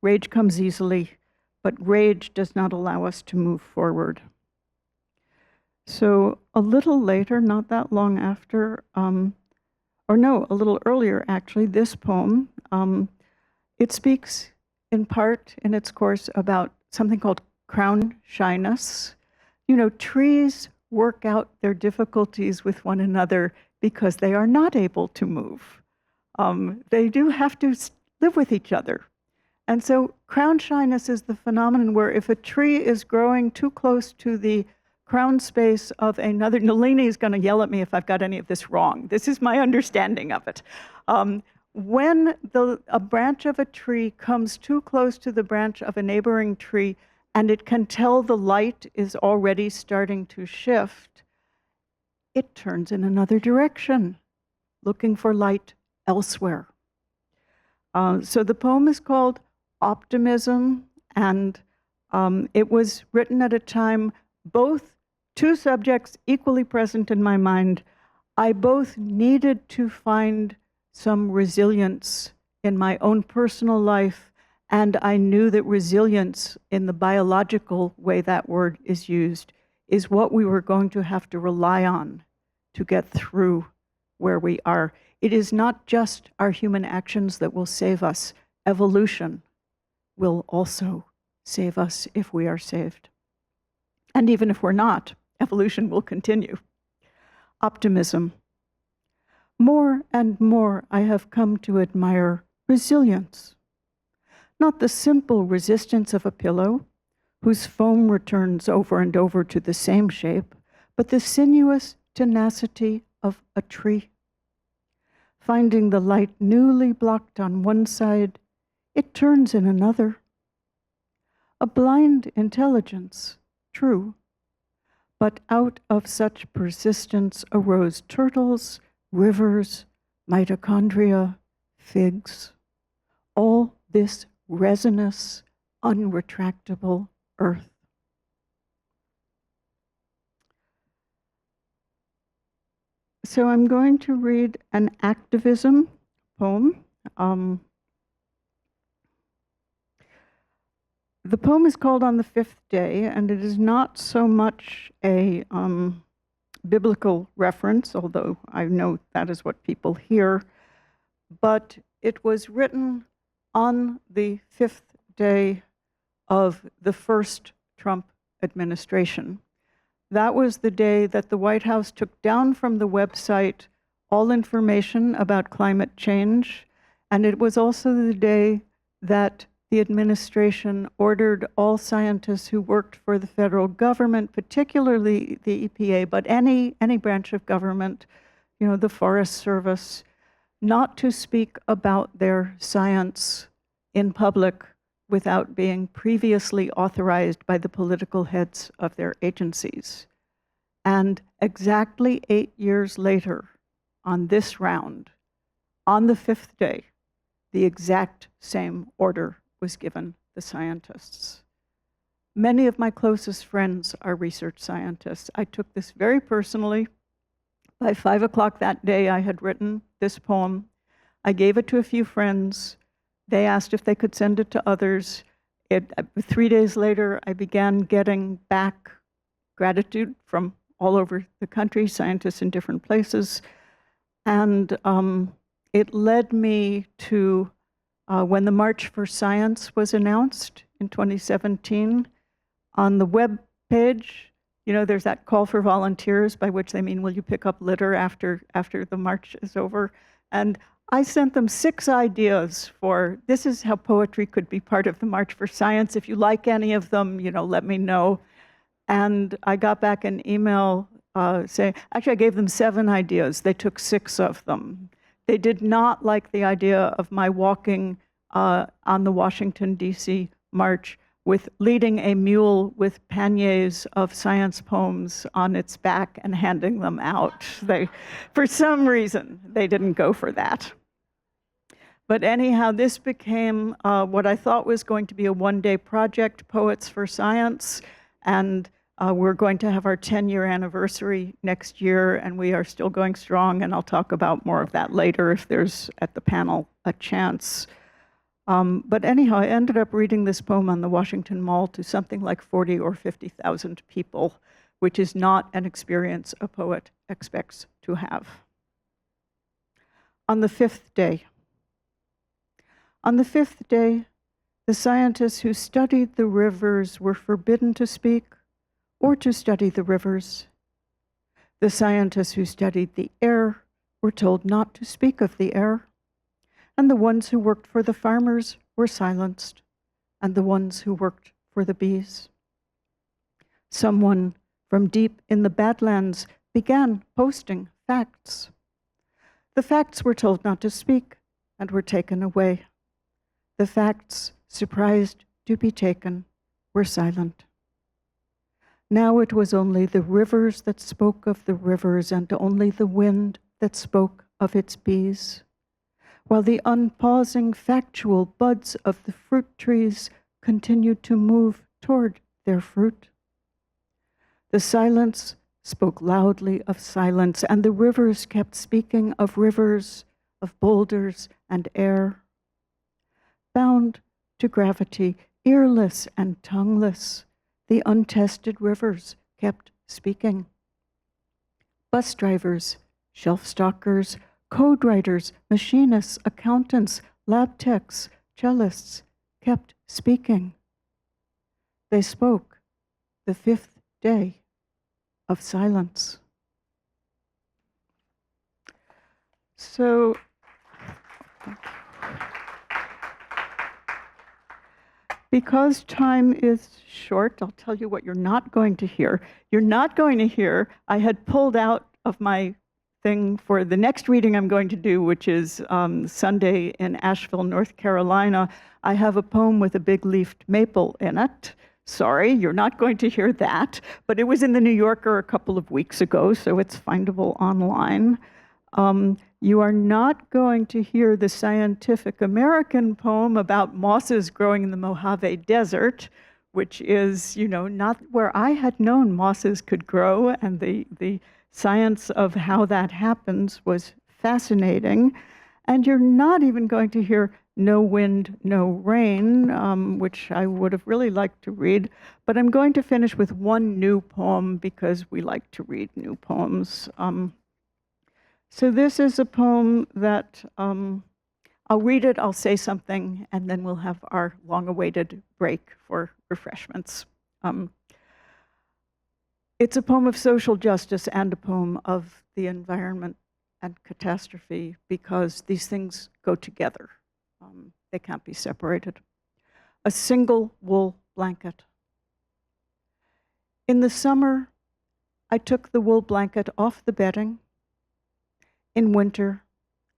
Rage comes easily, but rage does not allow us to move forward. So a little later, not that long after, or no, a little earlier actually, this poem, it speaks in part in its course about something called crown shyness. You know, trees work out their difficulties with one another because they are not able to move. They do have to live with each other. And so crown shyness is the phenomenon where if a tree is growing too close to the crown space of another, Nalini is going to yell at me if I've got any of this wrong. This is my understanding of it. When a branch of a tree comes too close to the branch of a neighboring tree and it can tell the light is already starting to shift, it turns in another direction, looking for light elsewhere. So the poem is called Optimism, and it was written at a time, both two subjects equally present in my mind, I both needed to find some resilience in my own personal life, and I knew that resilience, in the biological way that word is used, is what we were going to have to rely on to get through where we are. It is not just our human actions that will save us. Evolution will also save us if we are saved. And even if we're not, evolution will continue. Optimism. More and more, I have come to admire resilience. Not the simple resistance of a pillow, whose foam returns over and over to the same shape, but the sinuous tenacity of a tree. Finding the light newly blocked on one side, it turns in another. A blind intelligence, true, but out of such persistence arose turtles, rivers, mitochondria, figs, all this resinous, unretractable earth. So I'm going to read an activism poem. The poem is called On the Fifth Day, and it is not so much a biblical reference, although I know that is what people hear, but it was written on the fifth day of the first Trump administration. That was the day that the White House took down from the website all information about climate change, and it was also the day that the administration ordered all scientists who worked for the federal government, particularly the EPA, but any branch of government, the Forest Service, not to speak about their science in public without being previously authorized by the political heads of their agencies. And exactly 8 years later, on this round, on the fifth day, the exact same order was given the scientists. Many of my closest friends are research scientists. I took this very personally. By 5 o'clock that day, I had written this poem. I gave it to a few friends. They asked if they could send it to others. 3 days later, I began getting back gratitude from all over the country, scientists in different places. And it led me to when the March for Science was announced in 2017, on the web page, there's that call for volunteers, by which they mean, will you pick up litter after the march is over? And I sent them 6 ideas for, this is how poetry could be part of the March for Science. If you like any of them, let me know. And I got back an email saying, actually, I gave them 7 ideas. They took 6 of them. They did not like the idea of my walking on the Washington, D.C. march with leading a mule with panniers of science poems on its back and handing them out. For some reason, they didn't go for that. But anyhow, this became what I thought was going to be a one-day project, Poets for Science, and we're going to have our 10-year anniversary next year, and we are still going strong, and I'll talk about more of that later if there's, at the panel, a chance. But anyhow, I ended up reading this poem on the Washington Mall to something like 40 or 50,000 people, which is not an experience a poet expects to have. On the fifth day. On the fifth day, the scientists who studied the rivers were forbidden to speak or to study the rivers. The scientists who studied the air were told not to speak of the air. And the ones who worked for the farmers were silenced, and the ones who worked for the bees. Someone from deep in the Badlands began posting facts. The facts were told not to speak and were taken away. The facts, surprised to be taken, were silent. Now it was only the rivers that spoke of the rivers, and only the wind that spoke of its bees, while the unpausing factual buds of the fruit trees continued to move toward their fruit. The silence spoke loudly of silence, and the rivers kept speaking of rivers, of boulders and air. Bound to gravity, earless and tongueless, the untested rivers kept speaking. Bus drivers, shelf stockers, code writers, machinists, accountants, lab techs, cellists kept speaking. They spoke the fifth day of silence. So, because time is short, I'll tell you what you're not going to hear. You're not going to hear, I had pulled out of my thing for the next reading I'm going to do, which is Sunday in Asheville, North Carolina. I have a poem with a big leafed maple in it. Sorry, you're not going to hear that, but it was in the New Yorker a couple of weeks ago, so it's findable online. You are not going to hear the Scientific American poem about mosses growing in the Mojave Desert, which is, not where I had known mosses could grow, and the science of how that happens was fascinating. And you're not even going to hear No Wind, No Rain, which I would have really liked to read. But I'm going to finish with one new poem because we like to read new poems. So this is a poem that I'll read it, I'll say something, and then we'll have our long-awaited break for refreshments. It's a poem of social justice and a poem of the environment and catastrophe because these things go together. They can't be separated. A single wool blanket. In the summer, I took the wool blanket off the bedding. In winter,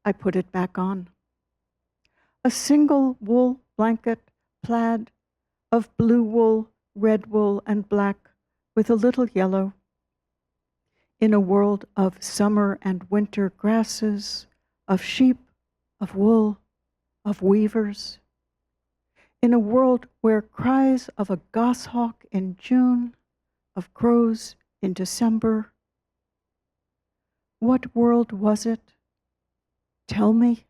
I put it back on. A single wool blanket, plaid, of blue wool, red wool, and black, with a little yellow. In a world of summer and winter grasses, of sheep, of wool, of weavers. In a world where cries of a goshawk in June, of crows in December. What world was it? Tell me.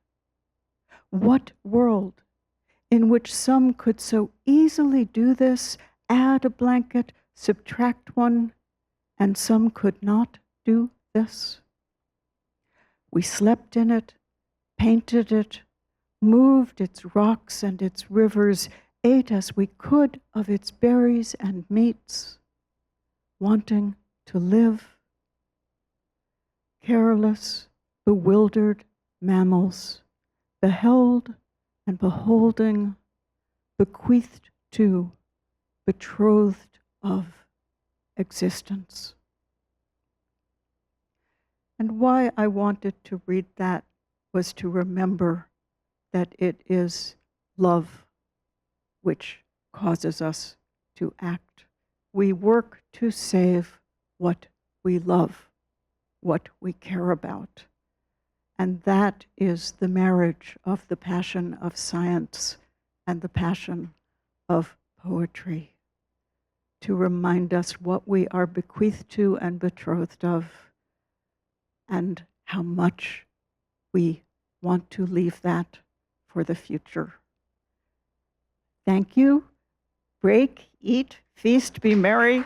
What world in which some could so easily do this, add a blanket, subtract one, and some could not do this? We slept in it, painted it, moved its rocks and its rivers, ate as we could of its berries and meats, wanting to live. Careless, bewildered mammals, beheld and beholding, bequeathed to, betrothed of existence. And why I wanted to read that was to remember that it is love which causes us to act. We work to save what we love, what we care about. And that is the marriage of the passion of science and the passion of poetry, to remind us what we are bequeathed to and betrothed of, and how much we want to leave that for the future. Thank you. Break, eat, feast, be merry.